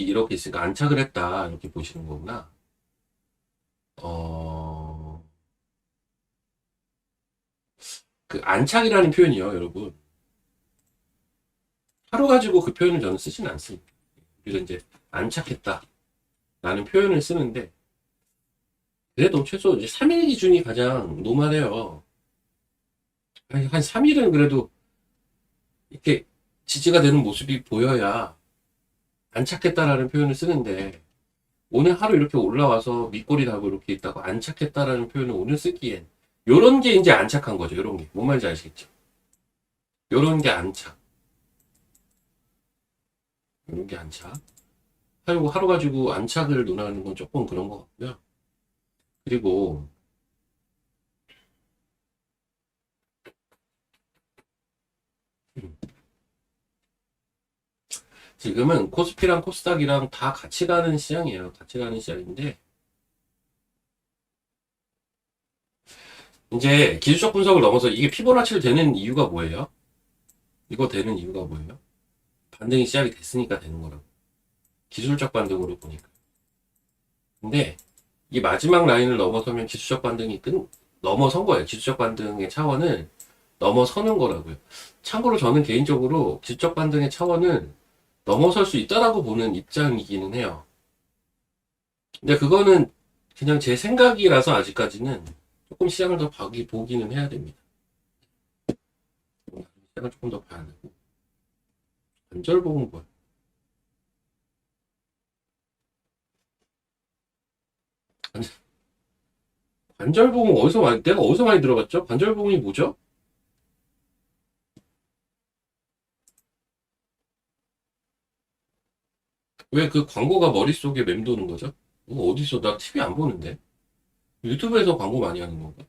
이렇게 있으니까 안착을 했다. 이렇게 보시는 거구나. 어, 그 안착이라는 표현이요, 여러분. 하루 가지고 그 표현을 저는 쓰진 않습니다. 우리가 이제 안착했다. 라는 표현을 쓰는데, 그래도 최소 이제 3일 기준이 가장 노멀해요. 한 3일은 그래도 이렇게 지지가 되는 모습이 보여야 안착했다라는 표현을 쓰는데, 오늘 하루 이렇게 올라와서 밑꼬리 달고 이렇게 있다고 안착했다라는 표현을 오늘 쓰기엔, 요런 게 이제 안착한 거죠. 요런 게. 뭔 말인지 아시겠죠? 요런 게 안착. 요런 게 안착. 하루 가지고 안착을 논하는 건 조금 그런 것 같고요. 그리고, 지금은 코스피랑 코스닥이랑 다 같이 가는 시장이에요. 같이 가는 시장인데, 이제 기술적 분석을 넘어서 이게 피보나치를 되는 이유가 뭐예요? 이거 되는 이유가 뭐예요? 반등이 시작이 됐으니까 되는 거라고. 기술적 반등으로 보니까. 근데 이 마지막 라인을 넘어서면 기술적 반등이 넘어선 거예요. 기술적 반등의 차원을 넘어서는 거라고요. 참고로 저는 개인적으로 기술적 반등의 차원을 넘어설 수 있다라고 보는 입장이기는 해요. 근데 그거는 그냥 제 생각이라서 아직까지는 조금 시장을 더 보기는 해야 됩니다. 시장을 조금 더 봐야 되고. 관절봉은 뭐야? 관절봉은 내가 어디서 많이 들어봤죠? 관절봉이 뭐죠? 왜 그 광고가 머릿속에 맴도는 거죠? 어디서, 나 TV 안 보는데. 유튜브에서 광고 많이 하는 건가?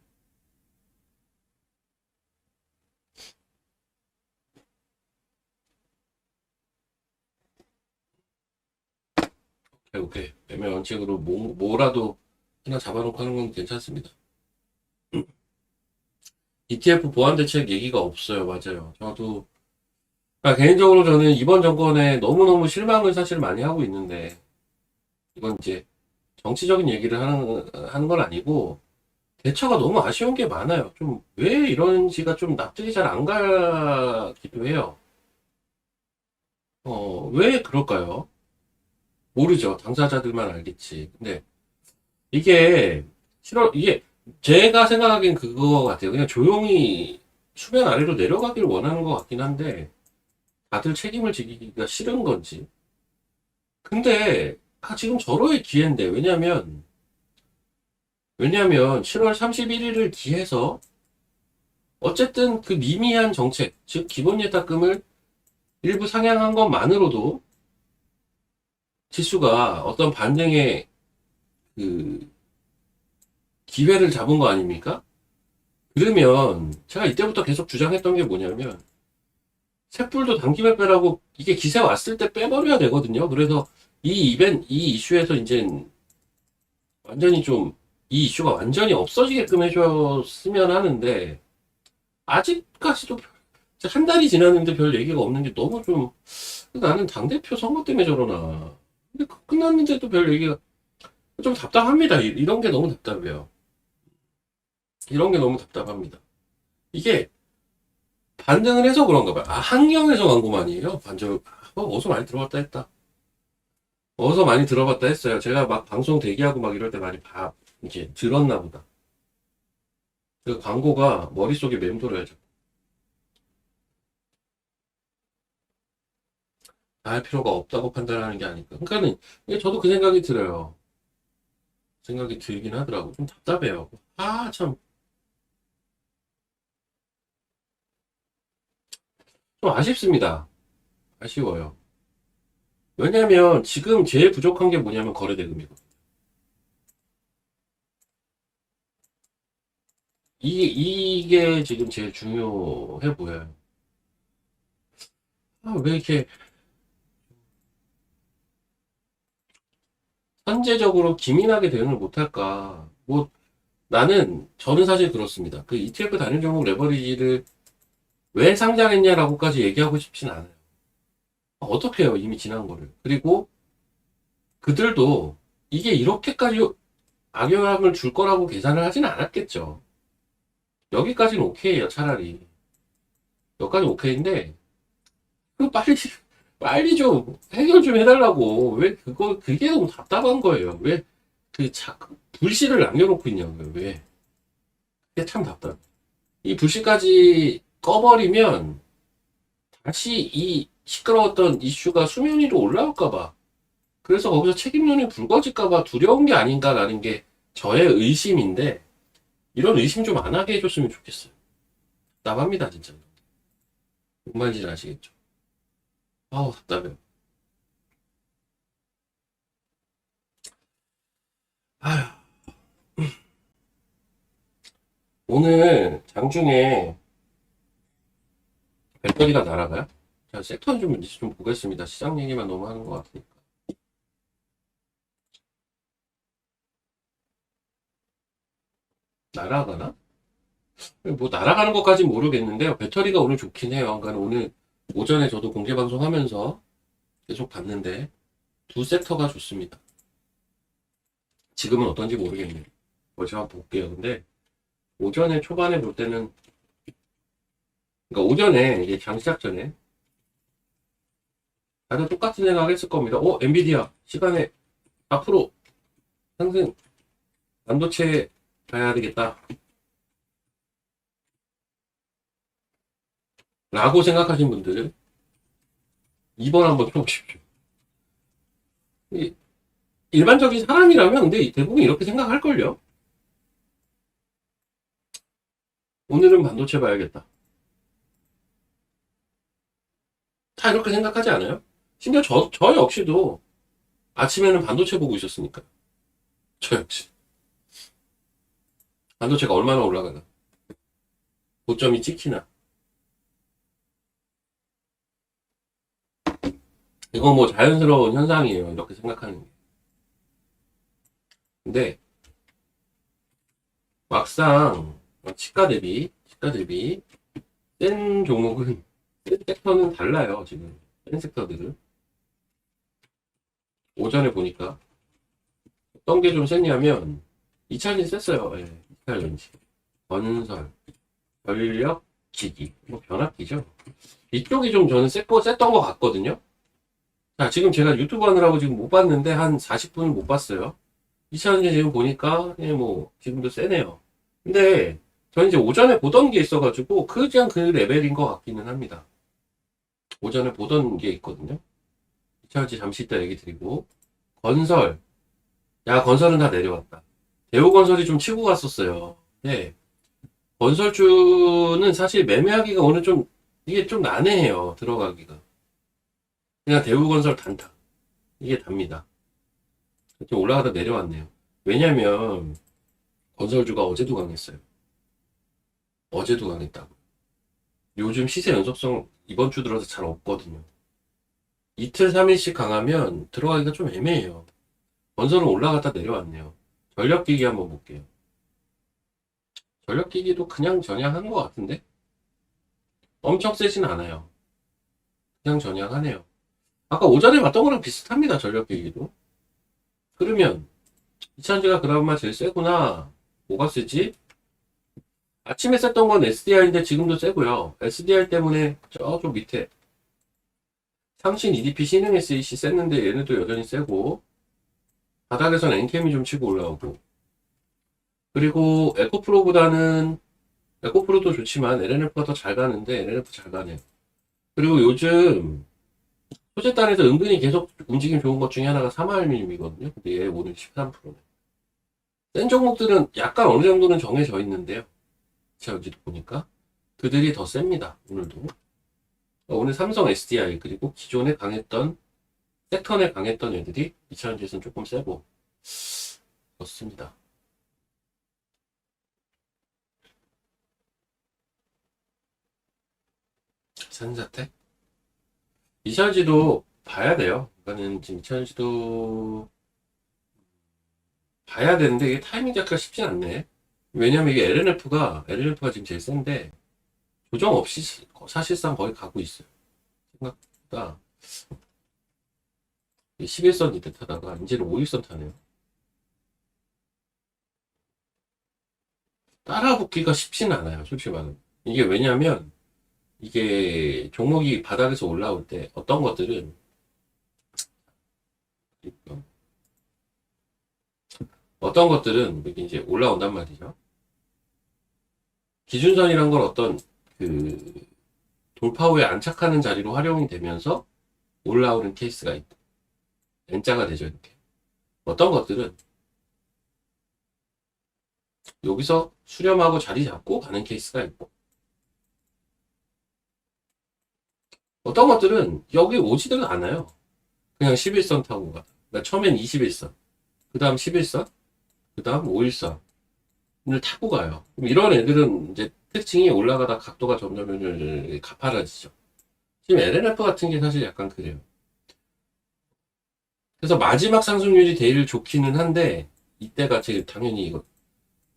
오케이. 매매 원칙으로 뭐라도 하나 잡아놓고 하는 건 괜찮습니다. ETF 보완 대책 얘기가 없어요. 맞아요. 개인적으로 저는 이번 정권에 너무너무 실망을 사실 많이 하고 있는데, 이건 이제 정치적인 얘기를 하는 건 아니고, 대처가 너무 아쉬운 게 많아요. 좀, 왜 이런지가 좀 납득이 잘 안 가기도 해요. 왜 그럴까요? 모르죠. 당사자들만 알겠지. 근데 이게 이게 제가 생각하기엔 그거 같아요. 그냥 조용히 수면 아래로 내려가기를 원하는 것 같긴 한데 다들 책임을 지기가 싫은 건지. 근데 지금 절호의 기회인데 왜냐면 7월 31일을 기해서 어쨌든 그 미미한 정책, 즉 기본 예탁금을 일부 상향한 것만으로도 지수가 어떤 반등의 그 기회를 잡은 거 아닙니까? 그러면 제가 이때부터 계속 주장했던 게 뭐냐면 셋불도 당김에 빼라고 이게 기세 왔을 때 빼버려야 되거든요. 그래서 이 이슈에서 이제 완전히 좀 이 이슈가 완전히 없어지게끔 해줬으면 하는데 아직까지도 한 달이 지났는데 별 얘기가 없는 게 너무 좀 나는 당대표 선거 때문에 저러나. 근데 끝났는데도 별 얘기가 좀 답답합니다. 이런 게 너무 답답해요. 이런 게 너무 답답합니다. 이게 반등을 해서 그런가 봐요. 환경에서 광고만이에요. 어디서 많이 들어봤다 했다. 어디서 많이 들어봤다 했어요. 제가 막 방송 대기하고 막 이럴 때 많이 이렇게 들었나 보다. 그 광고가 머릿속에 맴돌아야죠. 다 할 필요가 없다고 판단하는 게 아닐까. 그러니까는 이게 저도 그 생각이 들어요. 생각이 들긴 하더라고. 좀 답답해요. 아, 참. 좀 아쉽습니다. 아쉬워요. 왜냐면 지금 제일 부족한 게 뭐냐면 거래대금이고. 이게 지금 제일 중요해 보여요. 아, 왜 이렇게 선제적으로 기민하게 대응을 못할까? 뭐, 저는 사실 그렇습니다. 그 ETF 단일 종목 레버리지를 왜 상장했냐라고까지 얘기하고 싶진 않아요. 어떻게 해요? 이미 지난 거를. 그리고 그들도 이게 이렇게까지 악영향을 줄 거라고 계산을 하진 않았겠죠. 여기까지는 오케이예요, 차라리. 여기까지 오케이인데, 그 빨리 좀 해결 좀 해달라고. 왜 그게 너무 답답한 거예요. 왜 불씨를 남겨놓고 있냐고요. 왜? 그게 참 답답해. 이 불씨까지 꺼버리면 다시 이 시끄러웠던 이슈가 수면 위로 올라올까봐. 그래서 거기서 책임론이 불거질까봐 두려운 게 아닌가라는 게 저의 의심인데, 이런 의심 좀 안 하게 해줬으면 좋겠어요. 답답합니다, 진짜. 뭔 말인지 아시겠죠? 아우, 답답해요. 아휴, 오늘 장중에 배터리가 날아가요? 자, 섹터 좀 보겠습니다. 시장 얘기만 너무 하는 것 같으니까. 날아가나? 뭐, 날아가는 것까진 모르겠는데요. 배터리가 오늘 좋긴 해요. 그러니까 오늘 오전에 저도 공개방송 하면서 계속 봤는데, 두 섹터가 좋습니다. 지금은 어떤지 모르겠네요. 뭐지 한번 볼게요. 근데, 오전에 초반에 볼 때는, 그러니까 오전에, 이게 장 시작 전에, 다들 똑같은 생각 했을 겁니다. 엔비디아, 시간에 앞으로 상승, 반도체 가야 되겠다. 라고 생각하신 분들은 2번 한번 펴보십시오. 일반적인 사람이라면 근데 대부분 이렇게 생각할걸요. 오늘은 반도체 봐야겠다. 다 이렇게 생각하지 않아요? 심지어 저 역시도 아침에는 반도체 보고 있었으니까. 저 역시. 반도체가 얼마나 올라가나. 고점이 찍히나. 이건 뭐 자연스러운 현상이에요. 이렇게 생각하는 게. 근데 막상 시가 대비 센 종목은 센 섹터는 달라요. 지금 센 섹터들은 오전에 보니까 어떤 게 좀 셌냐면 2차전지 셌어요. 예, 2차전지 건설 전력 기기 뭐 변압기죠. 이쪽이 좀 저는 셌던 것 같거든요. 자, 지금 제가 유튜브 하느라고 지금 못 봤는데 한 40분을 못 봤어요. 2차전지 지금 보니까 뭐 지금도 세네요. 근데 저는 이제 오전에 보던 게 있어가지고 그냥 그 레벨인 것 같기는 합니다. 오전에 보던 게 있거든요. 2차전지 잠시 이따 얘기 드리고 건설, 야 건설은 다 내려왔다. 대우건설이 좀 치고 갔었어요. 네. 건설주는 사실 매매하기가 오늘 좀 이게 좀 난해해요. 들어가기가. 그냥 대우건설 단타. 이게 답니다. 좀 올라가다 내려왔네요. 왜냐면 건설주가 어제도 강했어요. 어제도 강했다고. 요즘 시세 연속성 이번 주 들어서 잘 없거든요. 이틀, 3일씩 강하면 들어가기가 좀 애매해요. 건설은 올라갔다 내려왔네요. 전력기기 한번 볼게요. 전력기기도 그냥 전향한 것 같은데? 엄청 세진 않아요. 그냥 전향하네요. 아까 오전에 봤던 거랑 비슷합니다. 전력기기도. 그러면 이차전지가 그나마 제일 세구나. 뭐가 세지? 아침에 썼던 건 SDI인데 지금도 세고요. SDI 때문에 저쪽 밑에 상신 EDP 신흥 SEC 셌는데 얘네도 여전히 세고 바닥에선 엔캠이 좀 치고 올라오고 그리고 에코프로도 좋지만 LNF가 더 잘 가는데 LNF 잘 가네. 그리고 요즘 소재단에서 은근히 계속 움직임 좋은 것 중에 하나가 3알미늄이거든요. 근데 얘 오늘 13%네. 센 종목들은 약간 어느 정도는 정해져 있는데요. 제가 어제 보니까 그들이 더 셉니다. 오늘도. 오늘 삼성 SDI 그리고 기존에 강했던 섹턴에 강했던 애들이 2차전지에서는 조금 세고 그렇습니다. 산사태? 2차전지도 봐야 돼요. 그러니까는 지금 2차전지도 봐야 되는데 이게 타이밍 잡기가 쉽진 않네. 왜냐면 이게 LNF가 지금 제일 센데 조정 없이 사실상 거의 가고 있어요. 생각보다 11선 이때 타다가 이제는 5일선 타네요. 따라붙기가 쉽지는 않아요. 솔직히 말하면. 이게 왜냐면 이게 종목이 바닥에서 올라올 때 어떤 것들은 이렇게 이제 올라온단 말이죠. 기준선이란 건 어떤 그 돌파 후에 안착하는 자리로 활용이 되면서 올라오는 케이스가 있고 N자가 되죠. 이렇게. 어떤 것들은 여기서 수렴하고 자리 잡고 가는 케이스가 있고 어떤 것들은 여기 오지들 않아요. 그냥 11선 타고 가. 그러니까 처음엔 21선, 그 다음 11선, 그 다음 5일선을 타고 가요. 그럼 이런 애들은 이제 특징이 올라가다 각도가 점점 가파라지죠. 지금 LNF 같은 게 사실 약간 그래요. 그래서 마지막 상승률이 제일 좋기는 한데 이때가 제일 당연히 이거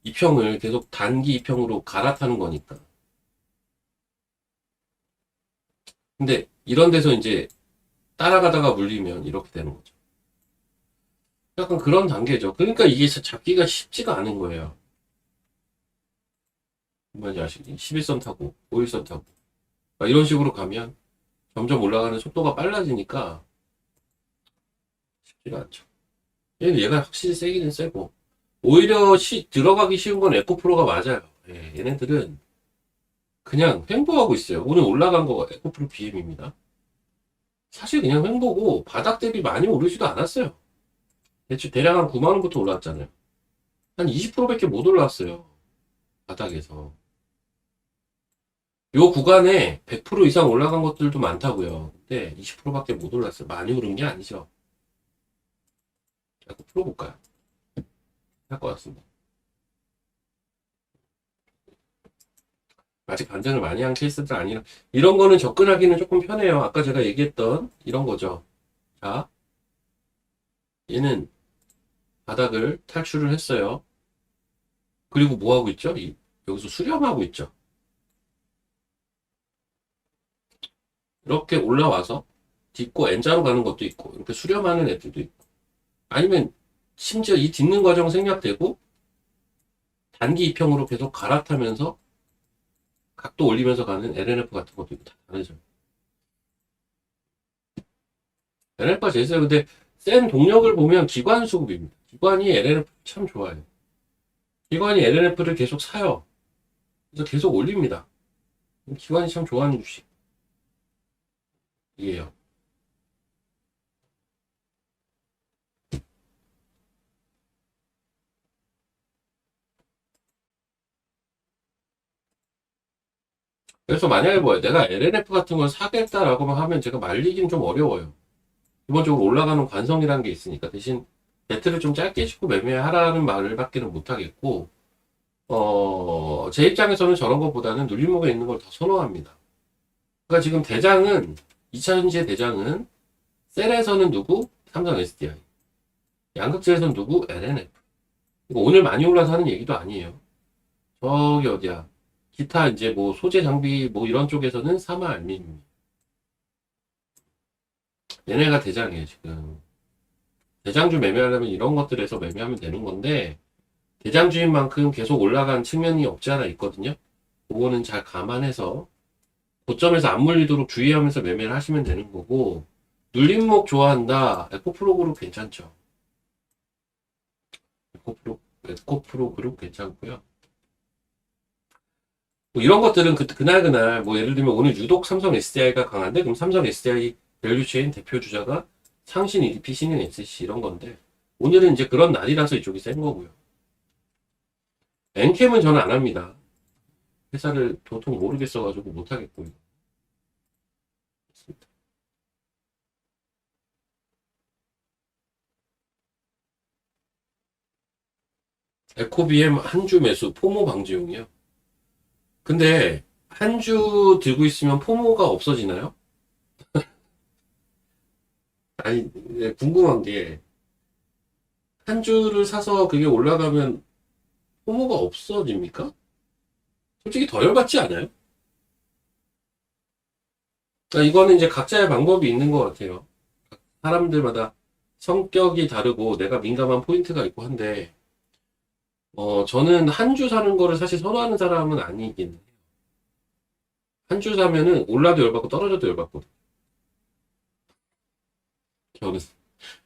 이평을 계속 단기 이평으로 갈아타는 거니까. 근데 이런 데서 이제 따라가다가 물리면 이렇게 되는 거죠. 약간 그런 단계죠. 그러니까 이게 잡기가 쉽지가 않은 거예요. 뭔지 아시겠지? 11선 타고 5일선 타고 이런 식으로 가면 점점 올라가는 속도가 빨라지니까 쉽지가 않죠. 얘가 확실히 세기는 세고 오히려 들어가기 쉬운 건 에코프로가 맞아요. 예, 얘네들은 그냥 횡보하고 있어요. 오늘 올라간 거 에코프로 BM입니다. 사실 그냥 횡보고 바닥 대비 많이 오르지도 않았어요. 대략 한 9만원부터 올랐잖아요. 한 20%밖에 못 올랐어요. 바닥에서. 요 구간에 100% 이상 올라간 것들도 많다고요. 근데 20%밖에 못 올랐어요. 많이 오른 게 아니죠. 자꾸 풀어볼까요? 할 것 같습니다. 아직 반전을 많이 한 케이스들 아니라 이런 거는 접근하기는 조금 편해요. 아까 제가 얘기했던 이런 거죠. 자, 얘는 바닥을 탈출을 했어요. 그리고 뭐 하고 있죠? 여기서 수렴하고 있죠. 이렇게 올라와서 딛고 N자로 가는 것도 있고 이렇게 수렴하는 애들도 있고 아니면 심지어 이 딛는 과정 생략되고 단기 이평으로 계속 갈아타면서 각도 올리면서 가는 LNF 같은 것도 있고 다 다르죠. LNF가 제일 세요. 근데 센 동력을 보면 기관 수급입니다. 기관이 LNF 참 좋아해요. 기관이 LNF를 계속 사요. 그래서 계속 올립니다. 기관이 참 좋아하는 주식. 이에요. 그래서 만약에 뭐야 내가 LNF 같은 걸 사겠다라고 하면 제가 말리긴 좀 어려워요. 기본적으로 올라가는 관성이라는 게 있으니까 대신 배트를 좀 짧게 짚고 매매하라는 말을 밖에는 못하겠고 제 입장에서는 저런 것보다는 눌림목에 있는 걸 더 선호합니다. 그러니까 지금 대장은 2차전지의 대장은 셀에서는 누구? 삼성 SDI. 양극재에서는 누구? LNF. 이거 오늘 많이 올라서 하는 얘기도 아니에요. 저기 어디야? 기타 이제 뭐 소재 장비 뭐 이런 쪽에서는 사마 알미늄. 얘네가 대장이에요 지금. 대장주 매매하려면 이런 것들에서 매매하면 되는 건데 대장주인 만큼 계속 올라간 측면이 없지 않아 있거든요. 그거는 잘 감안해서 고점에서 안 물리도록 주의하면서 매매를 하시면 되는 거고 눌림목 좋아한다. 에코프로 그룹 괜찮죠. 에코프로 그룹 괜찮고요. 뭐 이런 것들은 그날 뭐 예를 들면 오늘 유독 삼성 SDI가 강한데 그럼 삼성 SDI 밸류체인 대표 주자가 상신 EDP, 신인 SC 이런 건데 오늘은 이제 그런 날이라서 이쪽이 센 거고요. 엔캠은 저는 안 합니다. 회사를 도통 모르겠어가지고 못 하겠고요. 에코비엠 한 주 매수 포모 방지용이요. 근데 한 주 들고 있으면 포모가 없어지나요? 아니 네, 궁금한 게 한 주를 사서 그게 올라가면 포모가 없어집니까? 솔직히 더 열받지 않아요? 그러니까 이거는 이제 각자의 방법이 있는 것 같아요. 사람들마다 성격이 다르고 내가 민감한 포인트가 있고 한데 저는 한 주 사는 거를 사실 선호하는 사람은 아니긴 해요. 한 주 사면은 올라도 열받고 떨어져도 열받거든. 저는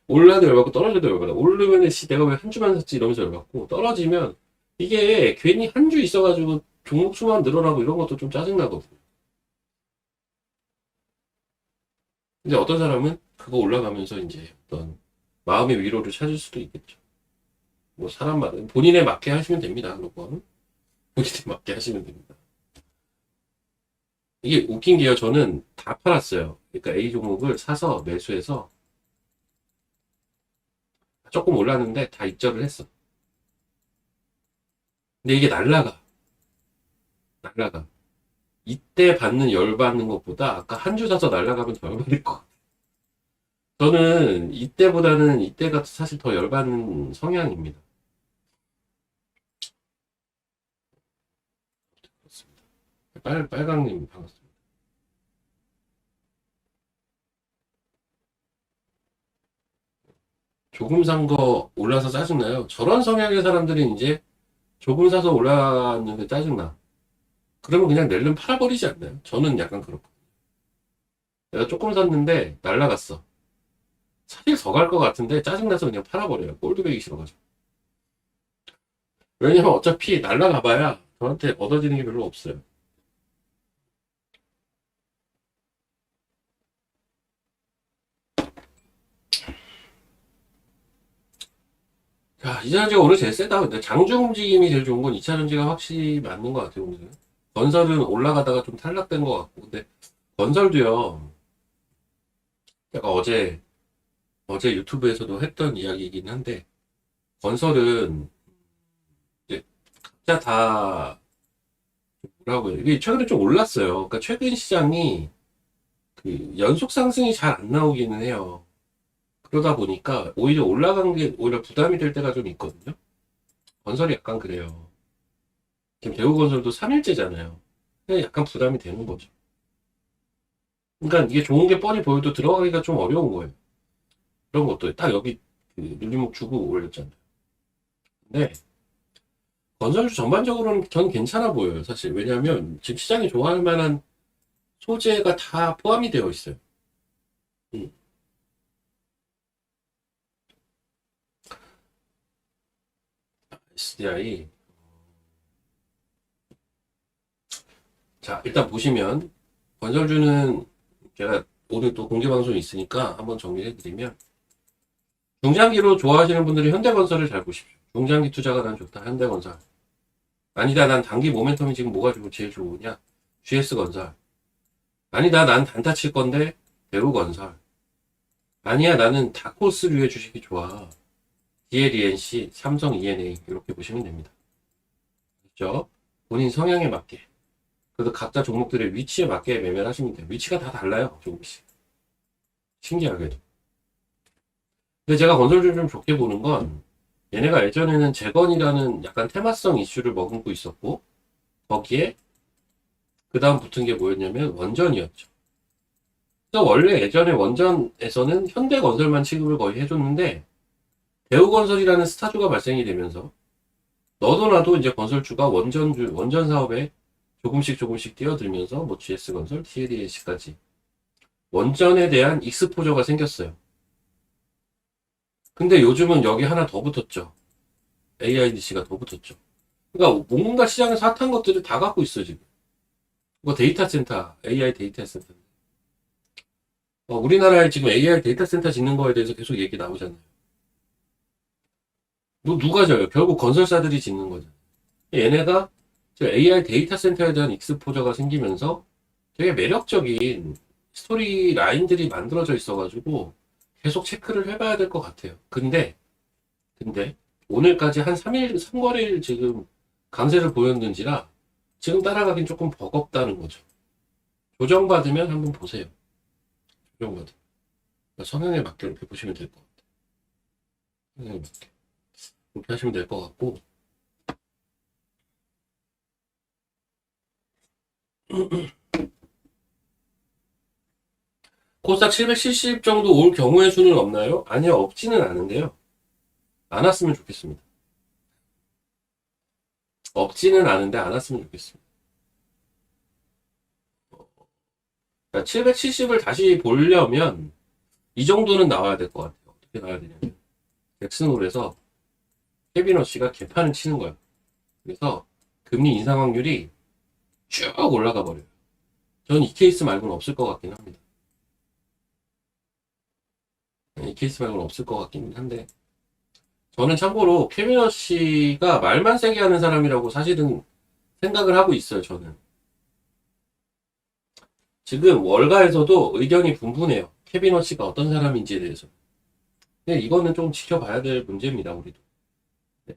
올라도 열받고 떨어져도 열받아. 오르면은 씨 내가 왜 한 주만 샀지 이러면서 열받고 떨어지면 이게 괜히 한 주 있어가지고 종목 수만 늘어나고 이런 것도 좀 짜증나거든요. 근데 어떤 사람은 그거 올라가면서 이제 어떤 마음의 위로를 찾을 수도 있겠죠. 뭐 사람마다 본인에 맞게 하시면 됩니다. 그건 본인에 맞게 하시면 됩니다. 이게 웃긴 게요. 저는 다 팔았어요. 그러니까 A 종목을 사서 매수해서 조금 올랐는데 다 입절을 했어. 근데 이게 날라가. 이때 받는 열받는 것보다 아까 한 주 사서 날라가면 더 열받을 것 같아요. 저는 이때보다는 이때가 사실 더 열받는 성향입니다. 그렇습니다. 빨강님 반갑습니다. 조금 산 거 올라서 짜증나요. 저런 성향의 사람들이 이제 조금 사서 올랐는데 짜증나. 그러면 그냥 낼름 팔아버리지 않나요? 저는 약간 그렇고. 내가 조금 샀는데 날라갔어. 사실 더 갈 것 같은데 짜증나서 그냥 팔아버려요. 꼴드베기 싫어가지고. 왜냐면 어차피 날라가봐야 저한테 얻어지는 게 별로 없어요. 자, 2차전지가 오늘 제일 세다. 근데 장중 움직임이 제일 좋은 건 2차전지가 확실히 맞는 것 같아요, 오늘. 건설은 올라가다가 좀 탈락된 것 같고. 근데 건설도요. 제가 어제 유튜브에서도 했던 이야기이긴 한데, 건설은 이제 각자 다 뭐라고 해요. 이게 최근에 좀 올랐어요. 그러니까 최근 시장이 그 연속 상승이 잘 안 나오기는 해요. 그러다 보니까 오히려 올라간 게 오히려 부담이 될 때가 좀 있거든요. 건설이 약간 그래요. 지금 대우건설도 3일째잖아요. 약간 부담이 되는 거죠. 그러니까 이게 좋은 게 뻔히 보여도 들어가기가 좀 어려운 거예요. 그런 것도 딱 여기 그 눌림목 주고 올렸잖아요. 근데 건설주 전반적으로는 전 괜찮아 보여요, 사실. 왜냐하면 지금 시장이 좋아할 만한 소재가 다 포함이 되어 있어요. SDI. 자, 일단 보시면 건설주는 제가 오늘 또 공개방송이 있으니까 한번 정리해드리면 중장기로 좋아하시는 분들이 현대건설을 잘 보십시오. 중장기 투자가 난 좋다. 현대건설. 아니다. 난 단기 모멘텀이 지금 뭐가 제일 좋으냐? GS건설. 아니다. 난 단타 칠 건데 대우건설. 아니야. 나는 다코스류의 주식이 좋아. DLENC, 삼성 ENA 이렇게 보시면 됩니다. 그렇죠? 본인 성향에 맞게. 그래서 각자 종목들의 위치에 맞게 매매를 하시면 돼요. 위치가 다 달라요. 조금씩. 신기하게도. 근데 제가 건설주를 좀 좋게 보는 건 얘네가 예전에는 재건이라는 약간 테마성 이슈를 머금고 있었고 거기에 그 다음 붙은 게 뭐였냐면 원전이었죠. 그래서 원래 예전에 원전에서는 현대건설만 취급을 거의 해줬는데 대우건설이라는 스타주가 발생이 되면서 너도 나도 이제 건설주가 원전 사업에 조금씩 뛰어들면서 뭐 GS건설, TLEC까지 원전에 대한 익스포저가 생겼어요. 근데 요즘은 여기 하나 더 붙었죠. AIDC가 더 붙었죠. 그러니까 뭔가 시장에서 핫한 것들을 다 갖고 있어 지금. 뭐 데이터 센터, AI 데이터 센터. 우리나라에 지금 AI 데이터 센터 짓는 거에 대해서 계속 얘기 나오잖아요. 누가 져요? 결국 건설사들이 짓는 거죠. 얘네가 지금 AI 데이터 센터에 대한 익스포저가 생기면서 되게 매력적인 스토리 라인들이 만들어져 있어가지고 계속 체크를 해봐야 될 것 같아요. 근데 오늘까지 한 3일, 3거래일 지금 강세를 보였는지라 지금 따라가긴 조금 버겁다는 거죠. 조정받으면 한번 보세요. 조정받으면. 성향에 맞게 이렇게 보시면 될 것 같아요. 성향에 맞게. 그렇게 하시면 될 것 같고. 코스닥 770 정도 올 경우의 수는 없나요? 아니요, 없지는 않은데요. 안 왔으면 좋겠습니다. 없지는 않은데 안 왔으면 좋겠습니다. 770을 다시 보려면 이 정도는 나와야 될 것 같아요. 어떻게 나와야 되냐면 잭슨홀에서 케빈 워시가 개판을 치는 거예요. 그래서 금리 인상 확률이 쭉 올라가 버려요. 저는 이 케이스 말고는 없을 것 같긴 합니다. 이 케이스 말고는 없을 것 같긴 한데 저는 참고로 케빈 워시가 말만 세게 하는 사람이라고 사실은 생각을 하고 있어요. 저는 지금 월가에서도 의견이 분분해요. 케빈 워시가 어떤 사람인지에 대해서. 근데 이거는 좀 지켜봐야 될 문제입니다. 우리도. 네.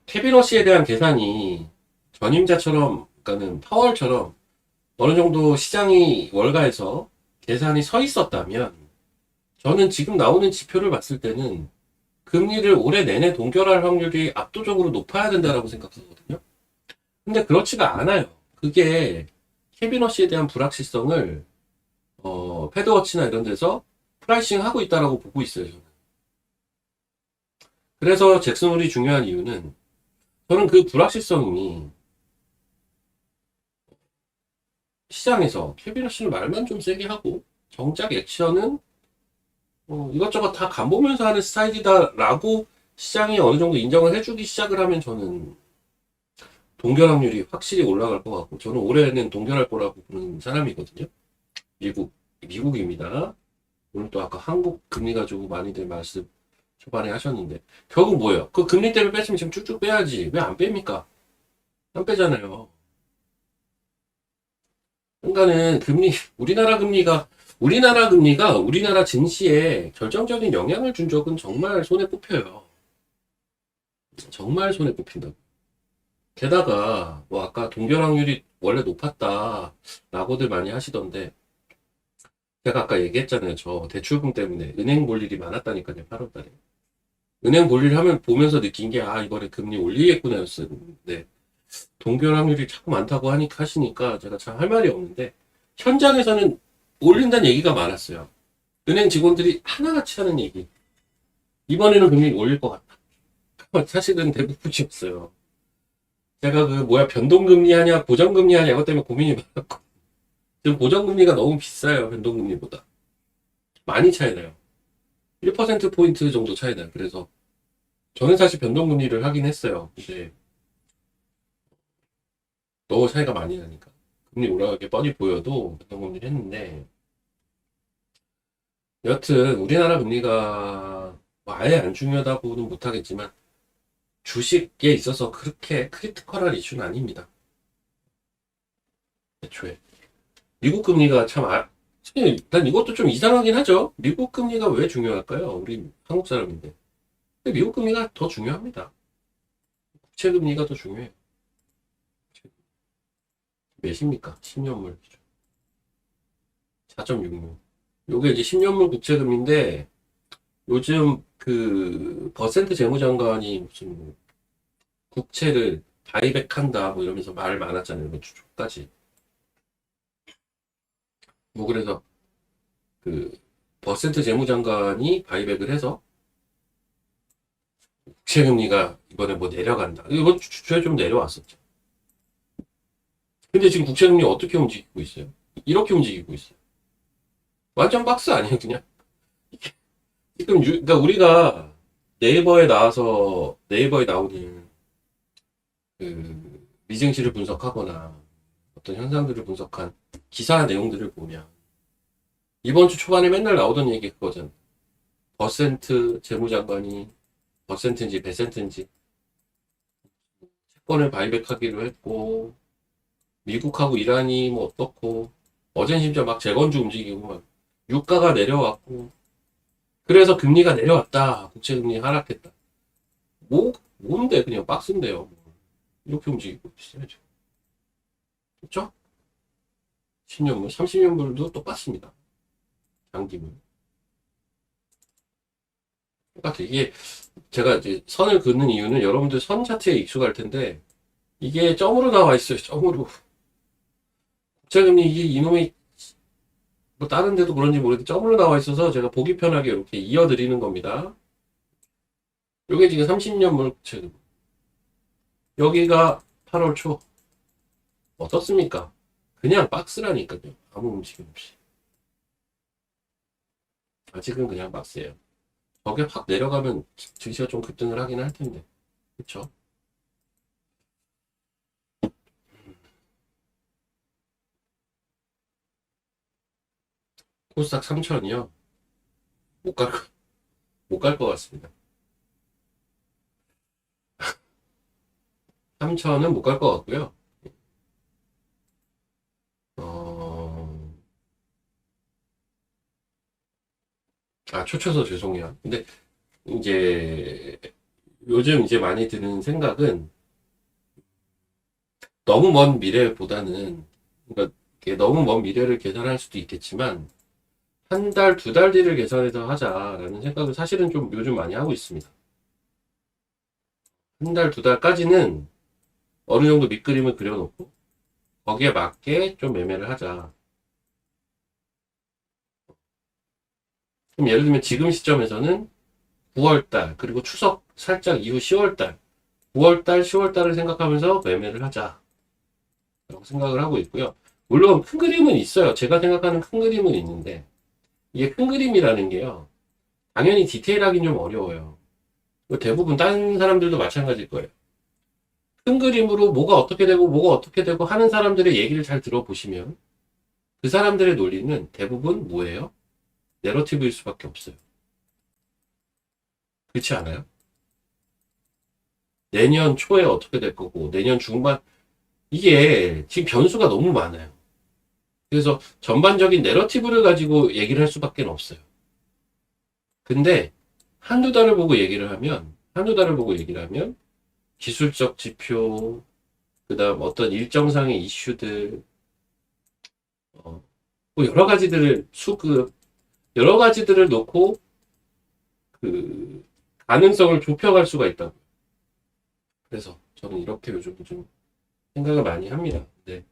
케빈 워시에 대한 계산이 전임자처럼, 그러니까는 파월처럼 어느 정도 시장이 월가에서 계산이 서 있었다면 저는 지금 나오는 지표를 봤을 때는 금리를 올해 내내 동결할 확률이 압도적으로 높아야 된다라고 생각하거든요. 근데 그렇지가 않아요. 그게 케빈 워시에 대한 불확실성을 패드워치나 이런 데서 프라이싱 하고 있다라고 보고 있어요. 저는. 그래서 잭슨홀이 중요한 이유는 저는 그 불확실성이 시장에서 케빈 워시는 말만 좀 세게 하고 정작 액션은 이것저것 다 간보면서 하는 스타일이다라고 시장이 어느 정도 인정을 해주기 시작을 하면 저는 동결 확률이 확실히 올라갈 것 같고 저는 올해는 동결할 거라고 보는 사람이거든요. 미국입니다. 오늘 또 아까 한국 금리 가지고 많이들 말씀 초반에 하셨는데 결국 뭐예요? 그 금리 때문에 뺐으면 지금 쭉쭉 빼야지. 왜 안 뺍니까? 안 빼잖아요. 그러니까는 우리나라 금리가 우리나라 증시에 결정적인 영향을 준 적은 정말 손에 꼽혀요. 정말 손에 꼽힌다고. 게다가 뭐 아까 동결 확률이 원래 높았다라고들 많이 하시던데 제가 아까 얘기했잖아요. 저 대출금 때문에 은행 볼 일이 많았다니까요. 8월달에. 은행 볼 일 하면 보면서 느낀 게 이번에 금리 올리겠구나 였었는데 동결 확률이 자꾸 많다고 하시니까 제가 참 할 말이 없는데 현장에서는 올린다는 얘기가 많았어요. 은행 직원들이 하나같이 하는 얘기. 이번에는 금리 올릴 것 같다. 사실은 대부분이었어요. 제가 변동금리 하냐 고정금리 하냐 이것 때문에 고민이 많았고 지금 고정금리가 너무 비싸요. 변동금리보다. 많이 차이나요. 1%포인트 정도 차이나요. 그래서 저는 사실 변동금리를 하긴 했어요. 근데 너무 차이가 많이 나니까. 금리 올라가게 뻔히 보여도 변동금리를 했는데 여튼 우리나라 금리가 뭐 아예 안 중요하다고는 못하겠지만 주식에 있어서 그렇게 크리티컬한 이슈는 아닙니다. 애초에. 미국 금리가 난 이것도 좀 이상하긴 하죠. 미국 금리가 왜 중요할까요? 우리 한국 사람인데. 근데 미국 금리가 더 중요합니다. 국채 금리가 더 중요해요. 몇입니까? 10년물 기준. 4.66. 요게 이제 10년물 국채금리인데 요즘 그 버센트 재무장관이 무슨 국채를 바이백한다 뭐 이러면서 말 많았잖아요. 뭐 주초까지. 뭐 그래서 그 버센트 재무장관이 바이백을 해서 국채금리가 이번에 뭐 내려간다. 이번 주에 좀 내려왔었죠. 근데 지금 국채금리 어떻게 움직이고 있어요? 이렇게 움직이고 있어요. 완전 박스 아니에요, 그냥? 지금 그러니까 우리가 네이버에 나오는 그 미증시를 분석하거나 어떤 현상들을 분석한 기사 내용들을 보면 이번 주 초반에 맨날 나오던 얘기 그거잖아. 버센트 재무장관이 버센트인지 배센트인지 채권을 바이백하기로 했고, 미국하고 이란이 뭐 어떻고, 어젠 심지어 막 재건주 움직이고, 막 유가가 내려왔고, 그래서 금리가 내려왔다. 국채금리 하락했다. 뭔데 그냥 박스인데요. 이렇게 움직이고 있어요. 지금. 그렇죠? 10년물, 30년물도 똑같습니다. 장기물. 똑같아. 이게 제가 이제 선을 긋는 이유는 여러분들 선 차트에 익숙할 텐데 이게 점으로 나와 있어요. 점으로. 국채금리 이게 이놈의 뭐 다른 데도 그런지 모르겠는데 점으로 나와 있어서 제가 보기 편하게 이렇게 이어드리는 겁니다. 요게 지금 30년물 국채금. 여기가 8월 초. 어떻습니까? 그냥 박스라니까요. 아무 움직임 없이. 아직은 그냥 박스예요. 저게 확 내려가면 증시가 좀 급등을 하긴 할 텐데. 그쵸? 코스닥 3천이요? 못 갈 것 같습니다. 3천은 못 갈 것 같고요. 어, 초쳐서 죄송해요. 근데 이제 요즘 이제 많이 드는 생각은 너무 먼 미래보다는 그러니까 이게 너무 먼 미래를 계산할 수도 있겠지만 한 달, 두 달 뒤를 계산해서 하자라는 생각을 사실은 좀 요즘 많이 하고 있습니다. 한 달, 두 달까지는 어느 정도 밑그림을 그려놓고 거기에 맞게 좀 매매를 하자. 그럼 예를 들면 지금 시점에서는 9월달 그리고 추석 살짝 이후 10월달 9월달, 10월달을 생각하면서 매매를 하자 라고 생각을 하고 있고요. 물론 큰 그림은 있어요. 제가 생각하는 큰 그림은 있는데 이게 큰 그림이라는 게요. 당연히 디테일하긴 좀 어려워요. 대부분 다른 사람들도 마찬가지일 거예요. 큰 그림으로 뭐가 어떻게 되고 뭐가 어떻게 되고 하는 사람들의 얘기를 잘 들어보시면 그 사람들의 논리는 대부분 뭐예요? 내러티브일 수밖에 없어요. 그렇지 않아요? 내년 초에 어떻게 될 거고 내년 중반 이게 지금 변수가 너무 많아요. 그래서 전반적인 내러티브를 가지고 얘기를 할 수밖에 없어요. 근데 한두 달을 보고 얘기를 하면 기술적 지표, 그 다음 어떤 일정상의 이슈들, 뭐 여러 가지들을 수급, 여러 가지들을 놓고 그 가능성을 좁혀갈 수가 있다고. 그래서 저는 이렇게 요즘 좀 생각을 많이 합니다. 근데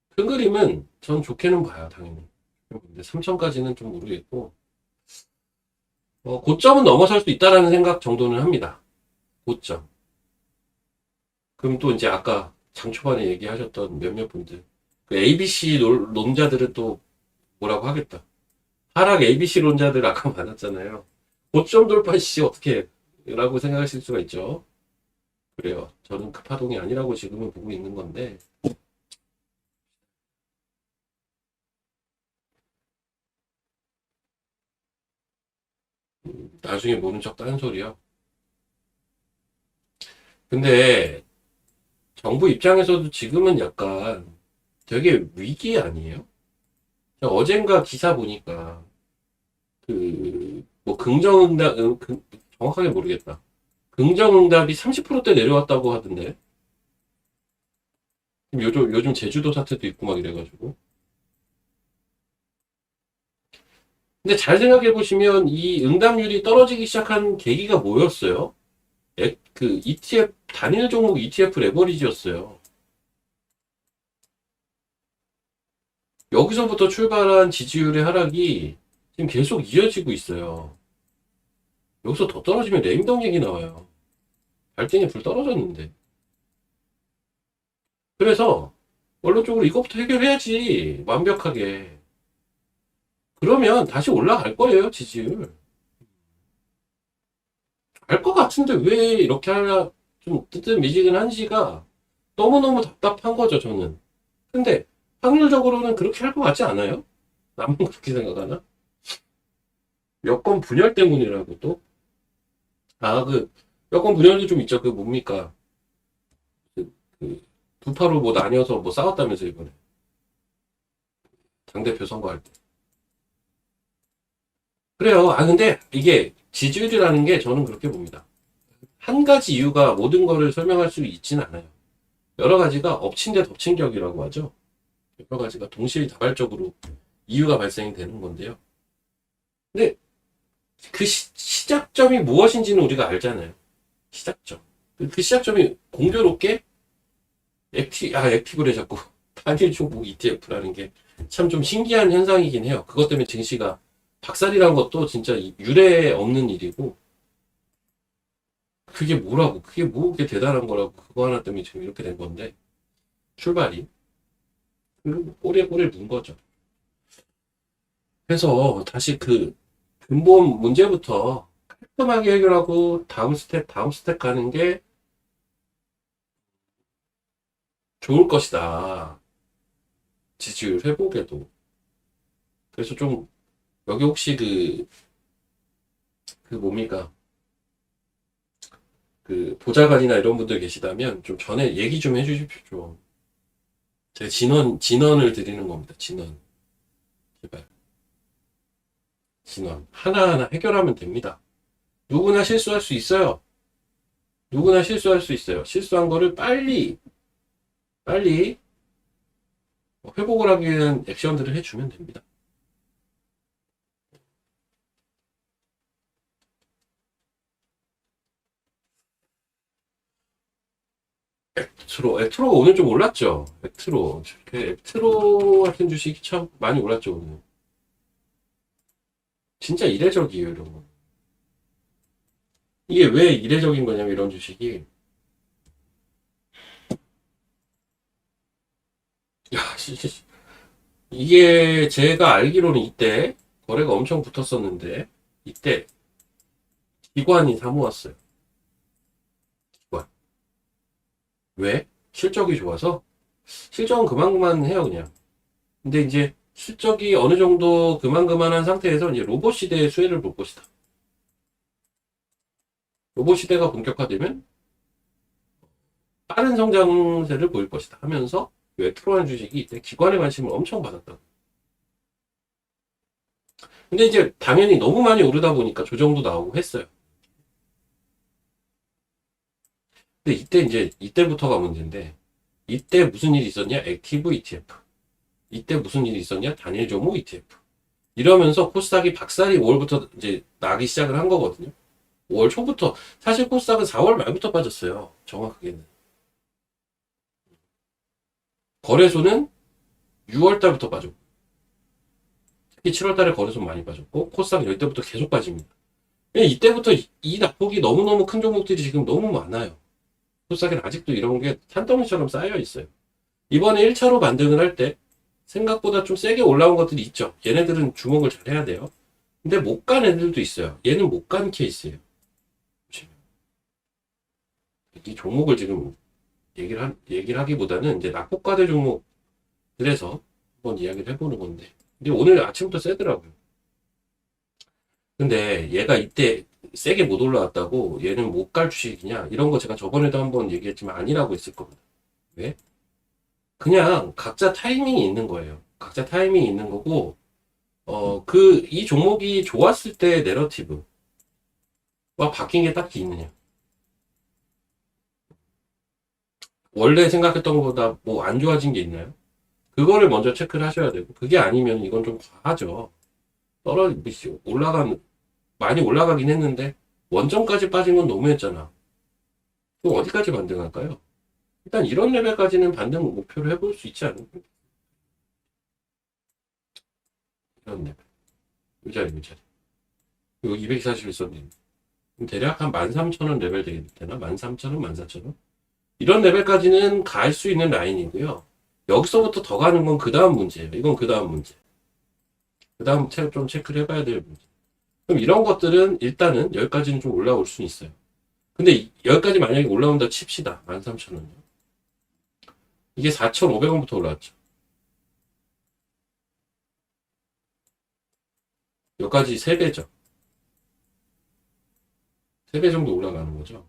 큰 그림은 전 좋게는 봐요, 당연히. 근데 3천까지는 좀 모르겠고, 고점은 넘어설 수 있다라는 생각 정도는 합니다. 고점. 그럼 또 이제 아까 장 초반에 얘기하셨던 몇몇 분들, 그 ABC 논자들은 또 뭐라고 하겠다. 하락 ABC 론자들 아까 많았잖아요. 고점 돌파 시 어떻게 라고 생각하실 수가 있죠. 그래요. 저는 그 파동이 아니라고 지금은 보고 있는 건데, 나중에 모른 척 딴 소리야. 근데 정부 입장에서도 지금은 약간 되게 위기 아니에요? 어젠가 기사 보니까 뭐 긍정응답, 정확하게 모르겠다. 긍정응답이 30%대 내려왔다고 하던데. 요즘 제주도 사태도 있고 막 이래가지고. 근데 잘 생각해 보시면 이 응답률이 떨어지기 시작한 계기가 뭐였어요? 그 ETF, 단일 종목 ETF 레버리지였어요. 여기서부터 출발한 지지율의 하락이 지금 계속 이어지고 있어요. 여기서 더 떨어지면 레임덕 얘기 나와요. 발등에 불 떨어졌는데. 그래서 원론적으로 이것부터 해결해야지. 완벽하게. 그러면 다시 올라갈 거예요, 지지율. 알 것 같은데 왜 이렇게 하냐, 좀 뜨뜻미지근한지가 너무너무 답답한 거죠, 저는. 근데 확률적으로는 그렇게 할 것 같지 않아요? 나만 그렇게 생각하나? 여권 분열 때문이라고 또? 여권 분열도 좀 있죠. 그 뭡니까? 두 파로 뭐 나뉘어서 뭐 싸웠다면서 이번에. 당대표 선거할 때. 그래요. 근데 이게 지지율이라는 게 저는 그렇게 봅니다. 한 가지 이유가 모든 거를 설명할 수 있지는 않아요. 여러 가지가 엎친 데 덮친 격이라고 하죠. 여러 가지가 동시다발적으로 이유가 발생이 되는 건데요. 근데 그 시작점이 무엇인지는 우리가 알잖아요. 시작점. 그 시작점이 공교롭게 액티브래 자꾸 단일 종목 ETF라는 게 참 좀 신기한 현상이긴 해요. 그것 때문에 증시가 박살이라는 것도 진짜 유례 없는 일이고, 그게 뭐라고, 그게 뭐 그게 대단한 거라고, 그거 하나 때문에 지금 이렇게 된 건데, 출발이. 꼬리에 꼬리를 문 거죠. 그래서 다시 그 근본 문제부터 깔끔하게 해결하고 다음 스텝 가는 게 좋을 것이다. 지지율 회복에도. 그래서 좀, 여기 혹시 그 뭡니까? 그 보좌관이나 이런 분들 계시다면 좀 전에 얘기 좀 해주십시오. 좀. 제가 진원을 드리는 겁니다. 진원. 제발. 진원. 하나하나 해결하면 됩니다. 누구나 실수할 수 있어요. 누구나 실수할 수 있어요. 실수한 거를 빨리 회복을 하기 위한 액션들을 해주면 됩니다. 액트로가 오늘 좀 올랐죠? 액트로 같은 주식이 참 많이 올랐죠, 오늘. 진짜 이례적이에요, 이런 거. 이게 왜 이례적인 거냐면, 이런 주식이. 야, 이게 제가 알기로는 이때 거래가 엄청 붙었었는데, 이때 기관이 사모았어요. 기관. 왜? 실적이 좋아서? 실적은 그만그만 해요, 그냥. 근데 이제 실적이 어느 정도 그만그만한 상태에서 이제 로봇 시대의 수혜를 볼 것이다. 로봇 시대가 본격화되면 빠른 성장세를 보일 것이다 하면서 웨트로한 주식이 이때 기관의 관심을 엄청 받았다. 근데 이제 당연히 너무 많이 오르다 보니까 조정도 나오고 했어요. 근데 이때부터가 문제인데, 이때 무슨 일이 있었냐? 액티브 ETF. 이때 무슨 일이 있었냐? 단일 종목 ETF. 이러면서 코스닥이 박살이 5월부터 이제 나기 시작을 한 거거든요. 5월 초부터. 사실 코스닥은 4월 말부터 빠졌어요. 정확하게는. 거래소는 6월 달부터 빠졌고, 특히 7월 달에 거래소 많이 빠졌고, 코스닥은 이때부터 계속 빠집니다. 이때부터 이 낙폭이 너무너무 큰 종목들이 지금 너무 많아요. 코스닥에는 아직도 이런 게 산더미처럼 쌓여 있어요. 이번에 1차로 반등을 할 때 생각보다 좀 세게 올라온 것들이 있죠. 얘네들은 주목을 잘 해야 돼요. 근데 못 간 애들도 있어요. 얘는 못 간 케이스예요. 이 종목을 지금 얘기를 하기보다는 이제 낙폭과대 종목들에서 한번 이야기를 해보는 건데. 근데 오늘 아침부터 세더라고요. 근데 얘가 이때 세게 못 올라왔다고 얘는 못 갈 주식이냐? 이런 거 제가 저번에도 한번 얘기했지만 아니라고 했을 겁니다. 왜? 그냥 각자 타이밍이 있는 거예요. 각자 타이밍이 있는 거고, 이 종목이 좋았을 때 내러티브와 바뀐 게 딱히 있느냐. 원래 생각했던 것보다 뭐 안 좋아진 게 있나요? 그거를 먼저 체크를 하셔야 되고, 그게 아니면 이건 좀 과하죠. 많이 올라가긴 했는데, 원점까지 빠진 건 너무했잖아. 그럼 어디까지 반등할까요? 일단 이런 레벨까지는 반등 목표를 해볼 수 있지 않을까? 이런 레벨. 이 자리. 이거 241선님. 대략 한 13,000원 레벨 되나? 13,000원, 14,000원? 이런 레벨까지는 갈 수 있는 라인이고요. 여기서부터 더 가는 건 그 다음 문제예요. 이건 그 다음 문제. 그 다음 좀 체크를 해봐야 될 문제. 그럼 이런 것들은 일단은 여기까지는 좀 올라올 수 있어요. 근데 여기까지 만약에 올라온다 칩시다. 13,000원이요. 이게 4,500원부터 올라왔죠. 여기까지 3배죠. 3배 정도 올라가는 거죠.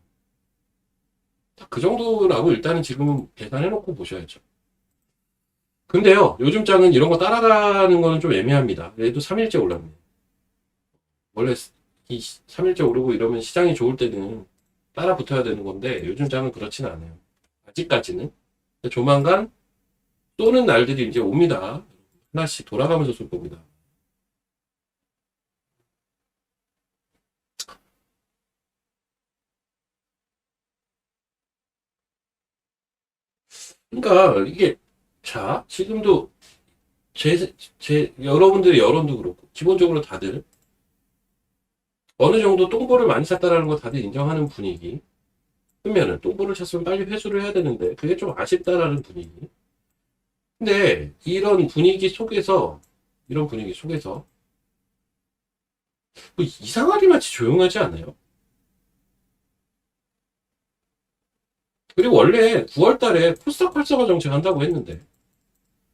그 정도라고 일단은 지금은 계산해놓고 보셔야죠. 근데요, 요즘 장은 이런 거 따라가는 거는 좀 애매합니다. 얘도 3일째 올랐네. 원래 이 3일째 오르고 이러면 시장이 좋을 때는 따라 붙어야 되는 건데 요즘 장은 그렇진 않아요. 아직까지는. 근데 조만간 쏘는 날들이 이제 옵니다. 하나씩 돌아가면서 쏠 겁니다. 그러니까 이게 자 지금도 여러분들의 여론도 그렇고 기본적으로 다들 어느 정도 똥볼을 많이 샀다라는 거 다들 인정하는 분위기. 그러면은 똥볼을 찼으면 빨리 회수를 해야 되는데 그게 좀 아쉽다라는 분위기. 근데 이런 분위기 속에서 뭐 이상하리 마치 조용하지 않아요? 그리고 원래 9월 달에 코스닥 활성화 정책 한다고 했는데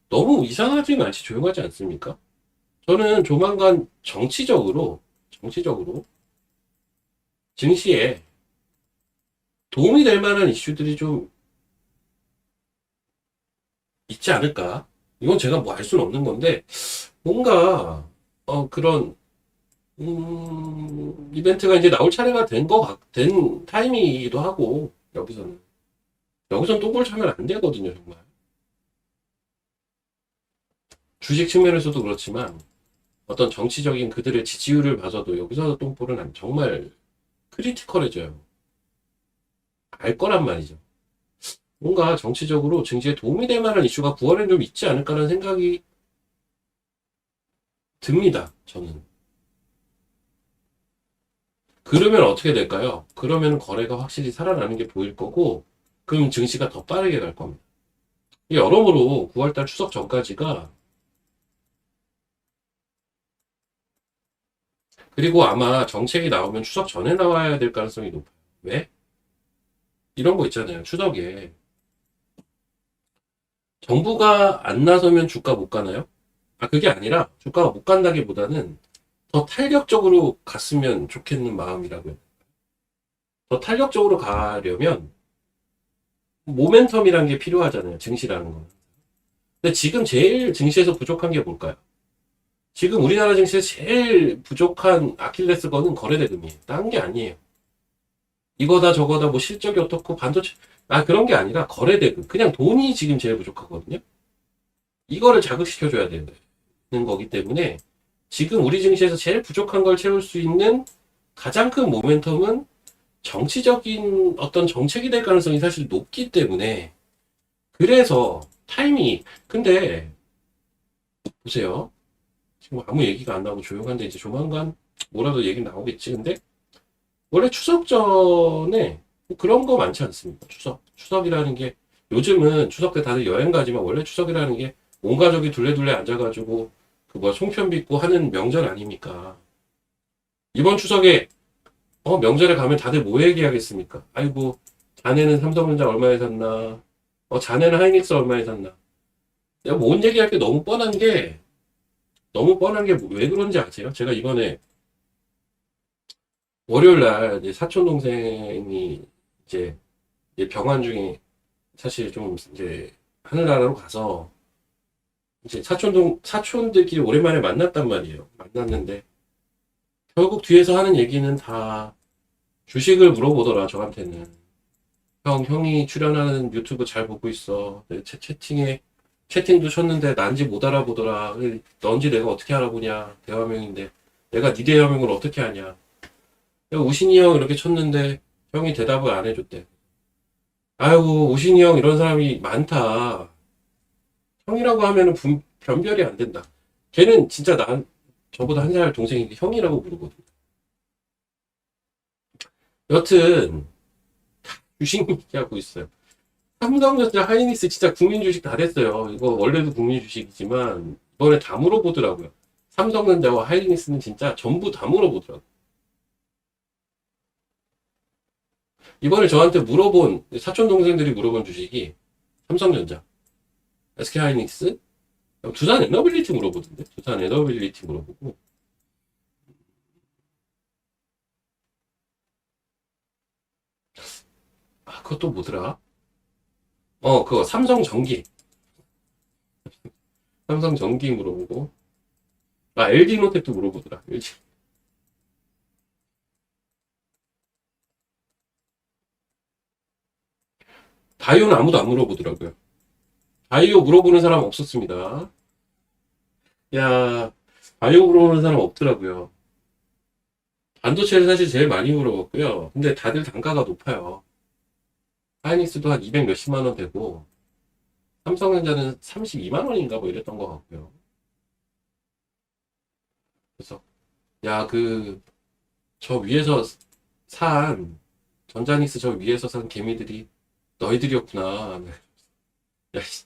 너무 이상하지 마치 조용하지 않습니까? 저는 조만간 정치적으로 증시에 도움이 될 만한 이슈들이 좀 있지 않을까? 이건 제가 뭐 알 수는 없는 건데 뭔가 그런 이벤트가 이제 나올 차례가 된 타이밍이기도 하고 여기선 똥볼 차면 안 되거든요, 정말. 주식 측면에서도 그렇지만 어떤 정치적인 그들의 지지율을 봐서도 여기서 똥볼은 정말 크리티컬해져요. 알 거란 말이죠. 뭔가 정치적으로 증시에 도움이 될 만한 이슈가 9월엔 좀 있지 않을까라는 생각이 듭니다, 저는. 그러면 어떻게 될까요? 그러면 거래가 확실히 살아나는 게 보일 거고, 그럼 증시가 더 빠르게 갈 겁니다. 여러모로 9월달 추석 전까지가, 그리고 아마 정책이 나오면 추석 전에 나와야 될 가능성이 높아요. 왜? 이런 거 있잖아요. 추석에. 정부가 안 나서면 주가 못 가나요? 그게 아니라 주가가 못 간다기보다는 더 탄력적으로 갔으면 좋겠는 마음이라고요. 더 탄력적으로 가려면 모멘텀이라는 게 필요하잖아요. 증시라는 건. 근데 지금 제일 증시에서 부족한 게 뭘까요? 지금 우리나라 증시에서 제일 부족한 아킬레스건은 거래대금이에요. 딴 게 아니에요. 이거다 저거다 뭐 실적이 어떻고 반도체 그런 게 아니라 거래대금. 그냥 돈이 지금 제일 부족하거든요. 이거를 자극시켜줘야 되는 거기 때문에 지금 우리 증시에서 제일 부족한 걸 채울 수 있는 가장 큰 모멘텀은 정치적인 어떤 정책이 될 가능성이 사실 높기 때문에 그래서 타이밍이 근데 보세요. 지금 아무 얘기가 안 나오고 조용한데 이제 조만간 뭐라도 얘기 나오겠지. 근데 원래 추석 전에 뭐 그런 거 많지 않습니까? 추석이라는 게 요즘은 추석 때 다들 여행 가지만 원래 추석이라는 게 온 가족이 둘레둘레 앉아가지고 그 뭐 송편 빚고 하는 명절 아닙니까? 이번 추석에 명절에 가면 다들 뭐 얘기하겠습니까? 아이고 자네는 삼성전자 얼마에 샀나? 자네는 하이닉스 얼마에 샀나? 내가 뭔 얘기할 게 너무 뻔한 게 왜 그런지 아세요? 제가 이번에 월요일 날 이제 사촌 동생이 이제 병원 중에 사실 좀 이제 하늘나라로 가서 이제 사촌들끼리 오랜만에 만났단 말이에요. 만났는데 결국 뒤에서 하는 얘기는 다 주식을 물어보더라, 저한테는. 형이 출연하는 유튜브 잘 보고 있어. 채팅도 쳤는데 난지 못 알아보더라. 넌지 내가 어떻게 알아보냐. 대화명인데. 내가 네 대화명을 어떻게 하냐. 내가 우신이 형 이렇게 쳤는데 형이 대답을 안 해줬대. 아이고, 우신이 형 이런 사람이 많다. 형이라고 하면은 변별이 안 된다. 걔는 진짜 저보다 한 살 동생인데 형이라고 부르거든. 여튼 주식 얘기하고 있어요. 삼성전자, 하이닉스 진짜 국민 주식 다 됐어요. 이거 원래도 국민 주식이지만 이번에 다 물어보더라고요. 삼성전자와 하이닉스는 진짜 전부 다 물어보더라고요. 이번에 저한테 사촌 동생들이 물어본 주식이 삼성전자, SK 하이닉스, 두산 에너빌리티 물어보던데. 두산 에너빌리티 물어보고 그것도 뭐더라? 그거 삼성 전기 물어보고, LG노텍도 물어보더라. LG. 바이오는 아무도 안 물어보더라고요. 바이오 물어보는 사람 없었습니다. 야, 바이오 물어보는 사람 없더라고요. 반도체를 사실 제일 많이 물어봤고요. 근데 다들 단가가 높아요. 하이닉스도 한 200 몇십만 원 되고, 삼성전자는 32만 원인가 뭐 이랬던 것 같고요. 그래서, 야, 저 위에서 전자닉스 저 위에서 산 개미들이 너희들이었구나. 야, 씨,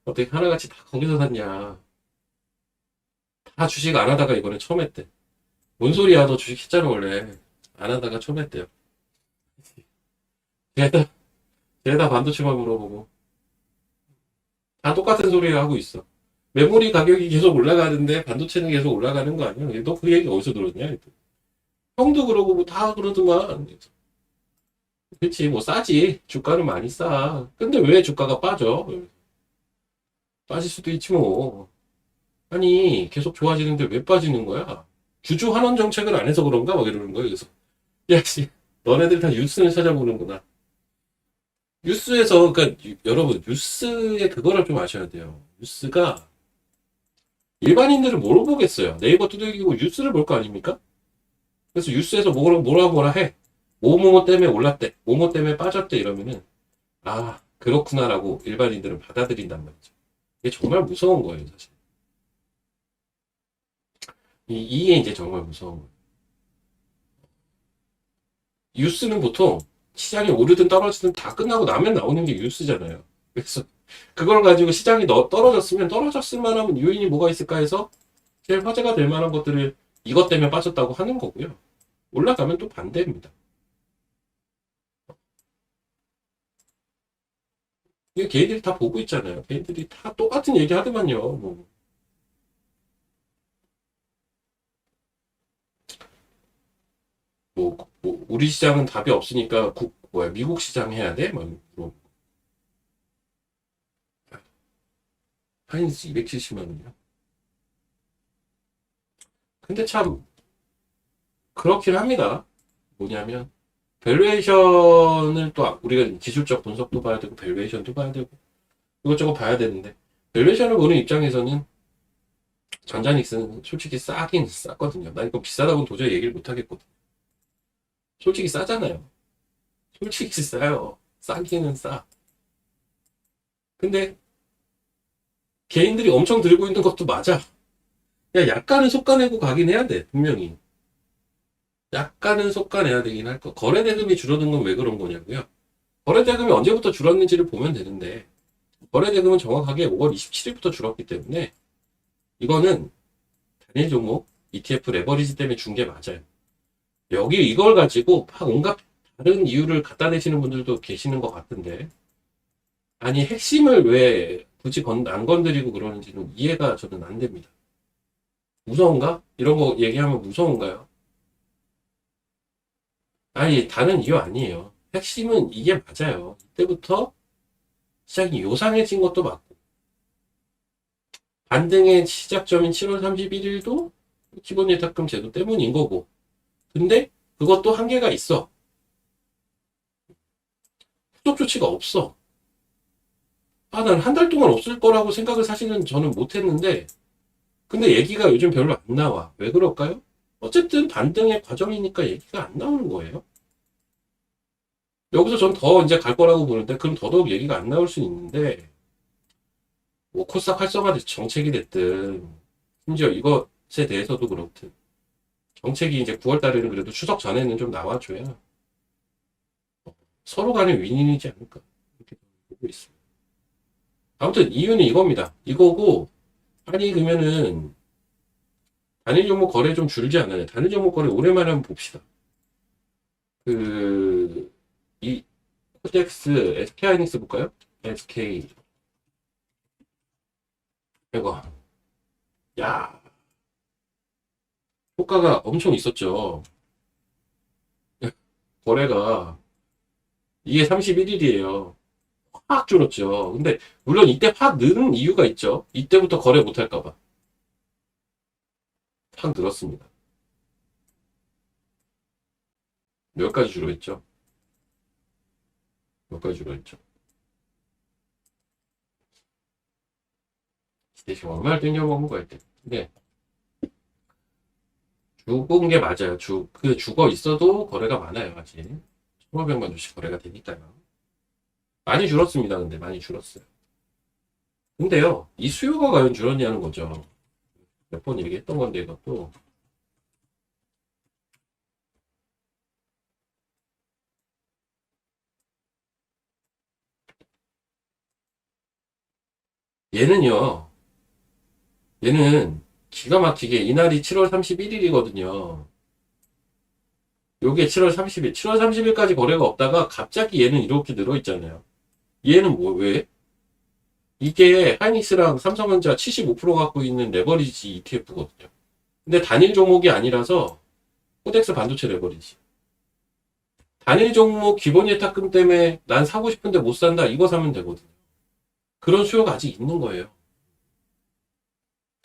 어떻게 하나같이 다 거기서 샀냐. 다 주식 안 하다가 이번에 처음 했대. 뭔 소리야, 너 주식 했잖아, 원래. 안 하다가 처음 했대요. 걔다, 걔다 반도체만 물어보고. 다 똑같은 소리 하고 있어. 메모리 가격이 계속 올라가는데 반도체는 계속 올라가는 거 아니야? 너 그 얘기 어디서 들었냐? 형도 그러고 뭐 다 그러더만. 그렇지, 뭐 싸지. 주가는 많이 싸. 근데 왜 주가가 빠져? 빠질 수도 있지 뭐. 아니, 계속 좋아지는데 왜 빠지는 거야? 주주 환원 정책을 안 해서 그런가? 막 이러는 거야. 그래서 야, 씨, 너네들 다 뉴스는 찾아보는구나. 뉴스에서, 그러니까 여러분 뉴스의 그거를 좀 아셔야 돼요. 뉴스가 일반인들은 뭘 보겠어요. 네이버 두들기고 뉴스를 볼 거 아닙니까? 그래서 뉴스에서 뭐라 해. 뭐뭐 때문에 올랐대. 뭐뭐 때문에 빠졌대. 이러면은 아, 그렇구나라고 일반인들은 받아들인단 말이죠. 이게 정말 무서운 거예요, 사실. 이게 이제 정말 무서운 거예요. 뉴스는 보통 시장이 오르든 떨어지든 다 끝나고 나면 나오는 게 뉴스잖아요. 그래서 그걸 가지고 시장이 떨어졌으면 떨어졌을 만한 요인이 뭐가 있을까 해서 제일 화제가 될 만한 것들을 이것 때문에 빠졌다고 하는 거고요. 올라가면 또 반대입니다. 이게 걔들이 다 보고 있잖아요. 걔들이 다 똑같은 얘기 하더만요. 우리 시장은 답이 없으니까 미국 시장 해야 돼? 뭐, 하이닉스 270만 원이요. 근데 참 그렇긴 합니다. 뭐냐면 밸류에이션을 또 우리가 기술적 분석도 봐야 되고 밸류에이션도 봐야 되고 이것저것 봐야 되는데 밸류에이션을 보는 입장에서는 전자닉스는 솔직히 싸긴 쌌거든요. 나 이거 비싸다고는 도저히 얘기를 못 하겠거든. 솔직히 싸잖아요. 솔직히 싸요. 싸기는 싸. 근데 개인들이 엄청 들고 있는 것도 맞아. 야, 약간은 속가내고 가긴 해야 돼, 분명히. 약간은 속가내야 되긴 할 거. 거래대금이 줄어든 건 왜 그런 거냐고요? 거래대금이 언제부터 줄었는지를 보면 되는데, 거래대금은 정확하게 5월 27일부터 줄었기 때문에, 이거는 단일 종목 ETF 레버리지 때문에 준 게 맞아요. 여기 이걸 가지고 막 온갖 다른 이유를 갖다 대시는 분들도 계시는 것 같은데, 아니, 핵심을 왜 굳이 안 건드리고 그러는지는 이해가 저는 안 됩니다. 무서운가? 이런 거 얘기하면 무서운가요? 아니, 다른 이유 아니에요. 핵심은 이게 맞아요. 이때부터 시장이 요상해진 것도 맞고, 반등의 시작점인 7월 31일도 기본예탁금 제도 때문인 거고, 근데 그것도 한계가 있어. 후속 조치가 없어. 아, 난 한 달 동안 없을 거라고 생각을 사실은 저는 못 했는데, 근데 얘기가 요즘 별로 안 나와. 왜 그럴까요? 어쨌든 반등의 과정이니까 얘기가 안 나오는 거예요. 여기서 전 더 이제 갈 거라고 보는데, 그럼 더더욱 얘기가 안 나올 수 있는데, 뭐 코스닥 활성화 정책이 됐든, 심지어 이것에 대해서도 그렇든, 정책이 이제 9월 달에는 그래도 추석 전에는 좀 나와줘야 서로 간에 윈윈이지 않을까. 이렇게 보고 있습니다. 아무튼 이유는 이겁니다. 이거고, 아니, 그러면은, 단일 종목 거래 좀 줄지 않아요? 단일 종목 거래 오랜만에 한번 봅시다. 이 코덱스 SK하이닉스 볼까요? SK 이거 야 효과가 엄청 있었죠. 거래가 이게 31일이에요. 확 줄었죠. 근데 물론 이때 확 느는 이유가 있죠. 이때부터 거래 못 할까봐. 확 늘었습니다. 몇 가지 주로 했죠. 몇 가지 주로 했죠. 대신 얼마를 땡겨먹은 거야, 이때. 근데 죽은 게 맞아요. 죽어 있어도 거래가 많아요, 아직. 1,500만 주씩 거래가 되니까요. 많이 줄었습니다, 근데 많이 줄었어요. 근데요, 이 수요가 과연 줄었냐는 거죠. 몇 번 얘기했던 건데, 이것도. 얘는요, 얘는 기가 막히게 이날이 7월 31일이거든요. 요게 7월 30일, 7월 30일까지 거래가 없다가 갑자기 얘는 이렇게 늘어있잖아요. 얘는 뭐, 왜? 이게 하이닉스랑 삼성전자 75% 갖고 있는 레버리지 ETF거든요. 근데 단일 종목이 아니라서 코덱스 반도체 레버리지. 단일 종목 기본 예탁금 때문에 난 사고 싶은데 못 산다. 이거 사면 되거든요. 그런 수요가 아직 있는 거예요.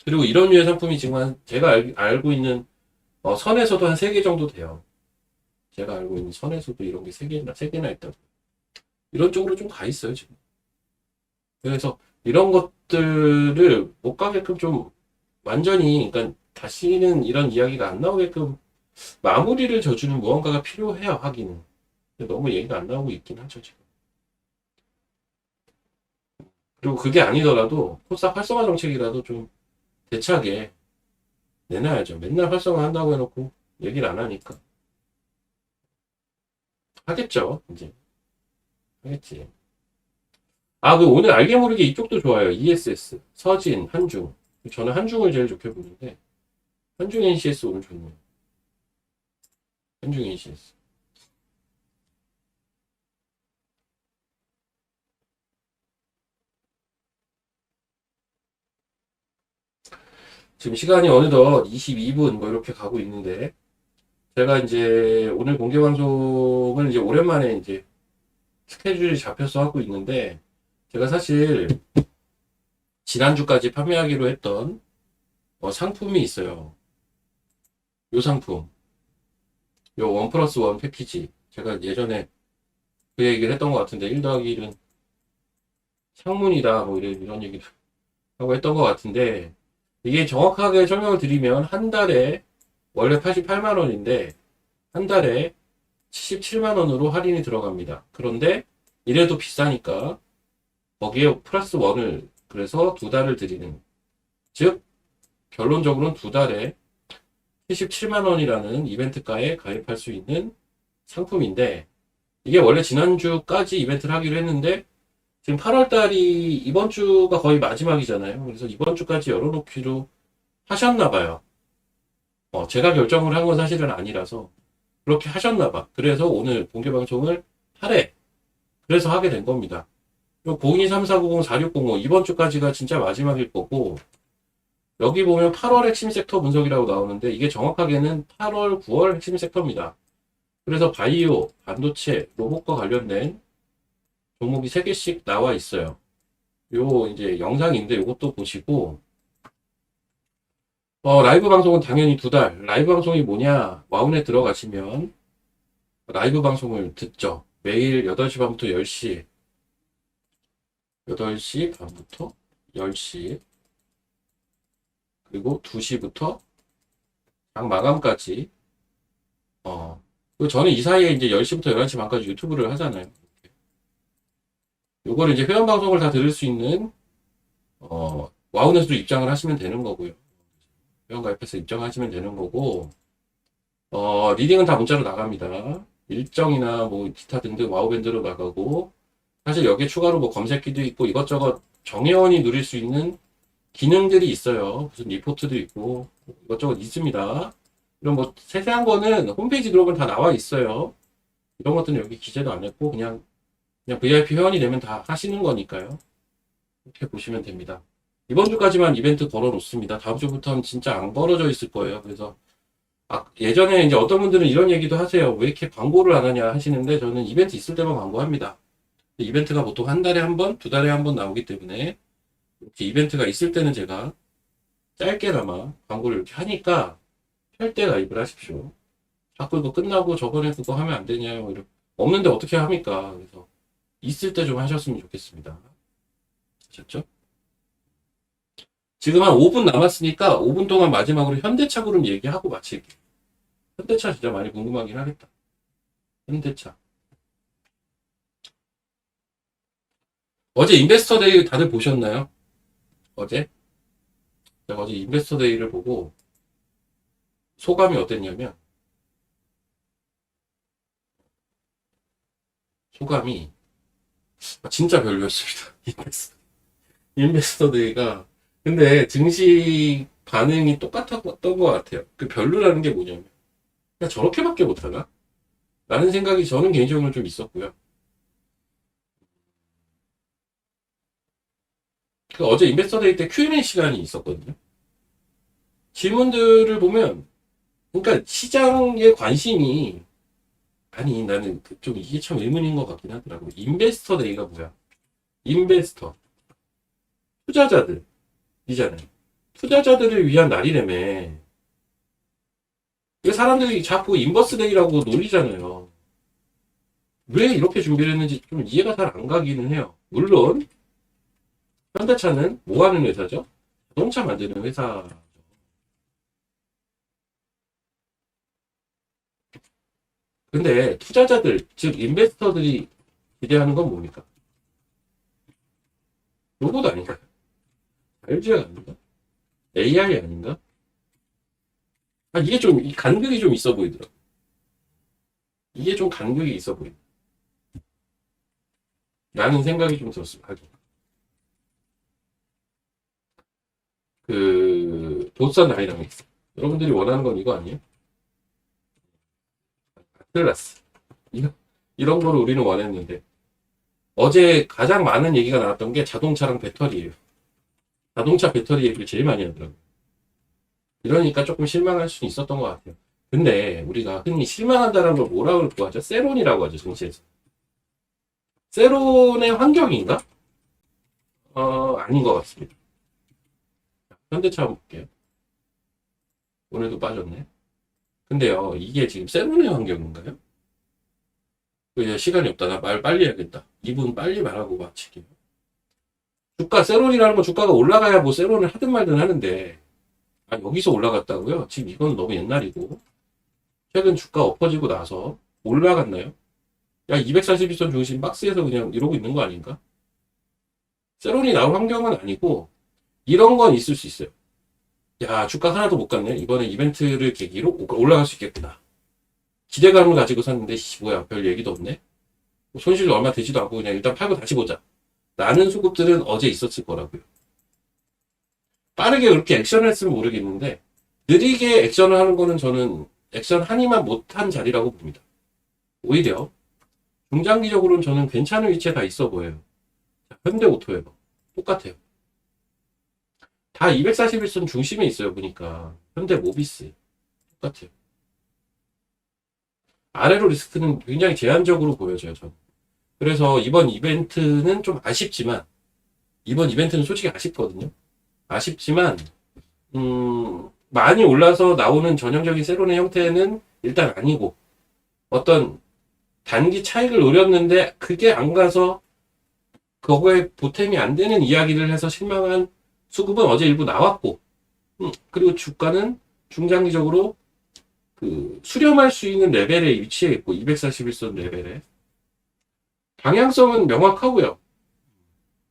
그리고 이런 류의 상품이 지금 제가 알고 있는 선에서도 한 3개 정도 돼요. 제가 알고 있는 선에서도 이런 게 3개나 있다고. 이런 쪽으로 좀 가 있어요, 지금. 그래서 이런 것들을 못 가게끔 좀 완전히, 그러니까 다시는 이런 이야기가 안 나오게끔 마무리를 져주는 무언가가 필요해요, 하기는. 근데 너무 얘기가 안 나오고 있긴 하죠, 지금. 그리고 그게 아니더라도 코스닥 활성화 정책이라도 좀 대차게 내놔야죠. 맨날 활성화 한다고 해놓고 얘기를 안 하니까. 하겠죠, 이제. 하겠지. 아, 그 오늘 알게 모르게 이쪽도 좋아요. ESS, 서진, 한중. 저는 한중을 제일 좋게 보는데, 한중 NCS 오늘 좋네요. 한중 NCS. 지금 시간이 어느덧 22분 뭐 이렇게 가고 있는데, 제가 이제 오늘 공개 방송을 이제 오랜만에 이제 스케줄이 잡혀서 하고 있는데, 제가 사실 지난주까지 판매하기로 했던 상품이 있어요. 요 상품. 요 1+1 패키지. 제가 예전에 그 얘기를 했던 것 같은데, 1 더하기 1은 창문이다. 뭐 이런 얘기를 하고 했던 것 같은데, 이게 정확하게 설명을 드리면 한 달에 원래 88만 원인데, 한 달에 77만 원으로 할인이 들어갑니다. 그런데 이래도 비싸니까 거기에 플러스 원을 그래서 2달을 드리는, 즉 결론적으로는 2달에 77만 원이라는 이벤트가에 가입할 수 있는 상품인데, 이게 원래 지난주까지 이벤트를 하기로 했는데 지금 8월 달이 이번 주가 거의 마지막이잖아요. 그래서 이번 주까지 열어놓기로 하셨나 봐요. 제가 결정을 한 건 사실은 아니라서 그렇게 하셨나 봐. 그래서 오늘 공개 방송을 하래. 그래서 하게 된 겁니다. 0234904605 이번 주까지가 진짜 마지막일 거고, 여기 보면 8월 핵심 섹터 분석이라고 나오는데 이게 정확하게는 8월, 9월 핵심 섹터입니다. 그래서 바이오, 반도체, 로봇과 관련된 종목이 3개씩 나와 있어요. 요 이제 영상인데 요것도 보시고, 라이브 방송은 당연히 2달. 라이브 방송이 뭐냐? 와운에 들어가시면 라이브 방송을 듣죠. 매일 8시 반부터 10시, 8시 반부터 10시, 그리고 2시부터 장 마감까지. 그리고 저는 이 사이에 이제 10시부터 11시 반까지 유튜브를 하잖아요. 요거를 이제 회원 방송을 다 들을 수 있는, 와운에서도 입장을 하시면 되는 거고요. 회원 가입해서 입장하시면 되는 거고, 리딩은 다 문자로 나갑니다. 일정이나 뭐 기타 등등 와우밴드로 나가고, 사실 여기에 추가로 뭐 검색기도 있고 이것저것 정회원이 누릴 수 있는 기능들이 있어요. 무슨 리포트도 있고 이것저것 있습니다. 이런 뭐 세세한 거는 홈페이지 들어오면 다 나와 있어요. 이런 것들은 여기 기재도 안 했고 그냥 VIP 회원이 되면 다 하시는 거니까요. 이렇게 보시면 됩니다. 이번 주까지만 이벤트 걸어 놓습니다. 다음 주부터는 진짜 안 걸어져 있을 거예요. 그래서 예전에 이제 어떤 분들은 이런 얘기도 하세요. 왜 이렇게 광고를 안 하냐 하시는데 저는 이벤트 있을 때만 광고합니다. 이벤트가 보통 한 달에 한 번, 두 달에 한 번 나오기 때문에 이렇게 이벤트가 있을 때는 제가 짧게나마 광고를 이렇게 하니까 할 때 가입을 하십시오. 자꾸 이거 끝나고 저번에 그거 하면 안 되냐요. 없는데 어떻게 합니까? 그래서 있을 때 좀 하셨으면 좋겠습니다. 아셨죠? 지금 한 5분 남았으니까 5분 동안 마지막으로 현대차 그룹 얘기하고 마칠게요. 현대차 진짜 많이 궁금하긴 하겠다. 현대차. 어제 인베스터 데이 다들 보셨나요? 어제? 제가 어제 인베스터 데이를 보고 소감이 어땠냐면, 소감이 진짜 별로였습니다. 인베스터 데이가. 근데 증시 반응이 똑같았던 것 같아요. 그 별로라는 게 뭐냐면, 그냥 저렇게밖에 못하나? 라는 생각이 저는 개인적으로 좀 있었고요. 그 어제 인베스터 데이 때 Q&A 시간이 있었거든요. 질문들을 보면, 그러니까 시장의 관심이, 아니, 나는 좀 이게 참 의문인 것 같긴 하더라고. 인베스터 데이가 뭐야? 인베스터. 투자자들이잖아요. 투자자들을 위한 날이라며. 왜 사람들이 자꾸 인버스데이라고 놀리잖아요. 왜 이렇게 준비를 했는지 좀 이해가 잘 안 가기는 해요. 물론 현대차는 뭐 하는 회사죠? 자동차 만드는 회사. 근데 투자자들, 즉 인베스터들이 기대하는 건 뭡니까? 로봇 아닌가? LG가 아닌가? AI 아닌가? 이게 좀 간극이 좀 있어 보이더라고. 이게 좀 간극이 있어 보인다. 라는 생각이 좀 들었습니다. 그 도산 다이나믹스. 여러분들이 원하는 건 이거 아니에요? 큰일 났어. 이런 거를 우리는 원했는데 어제 가장 많은 얘기가 나왔던 게 자동차랑 배터리예요. 자동차 배터리 얘기를 제일 많이 하더라고요. 이러니까 조금 실망할 수 있었던 것 같아요. 근데 우리가 흔히 실망한다는 걸 뭐라고 하죠? 세론이라고 하죠, 정치에서. 세론의 환경인가? 아닌 것 같습니다. 현대차 한번 볼게요. 오늘도 빠졌네. 근데요, 이게 지금 세론의 환경인가요? 이제 시간이 없다. 나 말 빨리 해야겠다. 2분 빨리 말하고 마칠게요. 주가, 세론이라는 건 주가가 올라가야 뭐 세론을 하든 말든 하는데, 여기서 올라갔다고요? 지금 이건 너무 옛날이고, 최근 주가 엎어지고 나서 올라갔나요? 야, 241선 중심 박스에서 그냥 이러고 있는 거 아닌가? 세론이 나올 환경은 아니고, 이런 건 있을 수 있어요. 야, 주가 하나도 못 갔네. 이번에 이벤트를 계기로 올라갈 수 있겠구나. 기대감을 가지고 샀는데, 뭐야, 별 얘기도 없네? 손실도 얼마 되지도 않고 그냥 일단 팔고 다시 보자. 라는 수급들은 어제 있었을 거라고요. 빠르게 그렇게 액션을 했으면 모르겠는데, 느리게 액션을 하는 거는 저는 액션 하니만 못한 자리라고 봅니다. 오히려, 중장기적으로는 저는 괜찮은 위치에 다 있어 보여요. 현대오토예요. 똑같아요. 다 241선 중심에 있어요, 보니까. 현대모비스. 똑같아요. 아래로 리스크는 굉장히 제한적으로 보여져요, 저는. 그래서 이번 이벤트는 좀 아쉽지만, 이번 이벤트는 솔직히 아쉽거든요. 아쉽지만, 많이 올라서 나오는 전형적인 세론의 형태는 일단 아니고, 어떤 단기 차익을 노렸는데, 그게 안 가서, 그거에 보탬이 안 되는 이야기를 해서 실망한 수급은 어제 일부 나왔고, 그리고 주가는 중장기적으로 수렴할 수 있는 레벨에 위치해 있고, 241선 레벨에. 방향성은 명확하고요.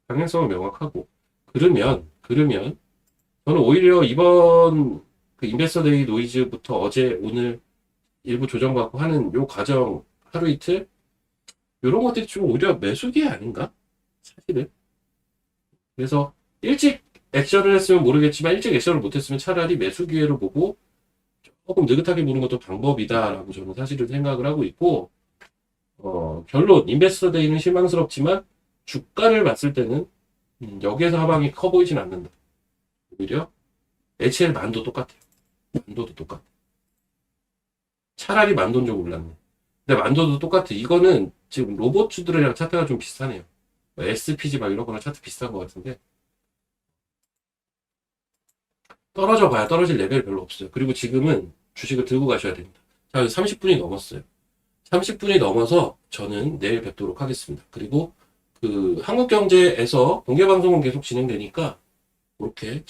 방향성은 명확하고. 그러면, 저는 오히려 이번 인베스터 데이 노이즈부터 어제, 오늘 일부 조정받고 하는 요 과정, 하루 이틀, 요런 것들이 좀 오히려 매수기회 아닌가? 사실은. 그래서 일찍 액션을 했으면 모르겠지만 일찍 액션을 못했으면 차라리 매수 기회로 보고 조금 느긋하게 보는 것도 방법이다라고 저는 사실은 생각을 하고 있고, 결론 인베스터 데이는 실망스럽지만 주가를 봤을 때는 여기에서 하방이 커 보이진 않는다. 오히려 HL 만도 똑같아요. 만도도 똑같아. 차라리 만돈 좀 올랐네. 근데 만도도 똑같아. 이거는 지금 로봇주들이랑 차트가 좀 비슷하네요. SPG 막 이런 거랑 차트 비슷한 것 같은데. 떨어져 봐야 떨어질 레벨이 별로 없어요. 그리고 지금은 주식을 들고 가셔야 됩니다. 자, 30분이 넘었어요. 30분이 넘어서 저는 내일 뵙도록 하겠습니다. 그리고 그 한국경제에서 공개방송은 계속 진행되니까 그렇게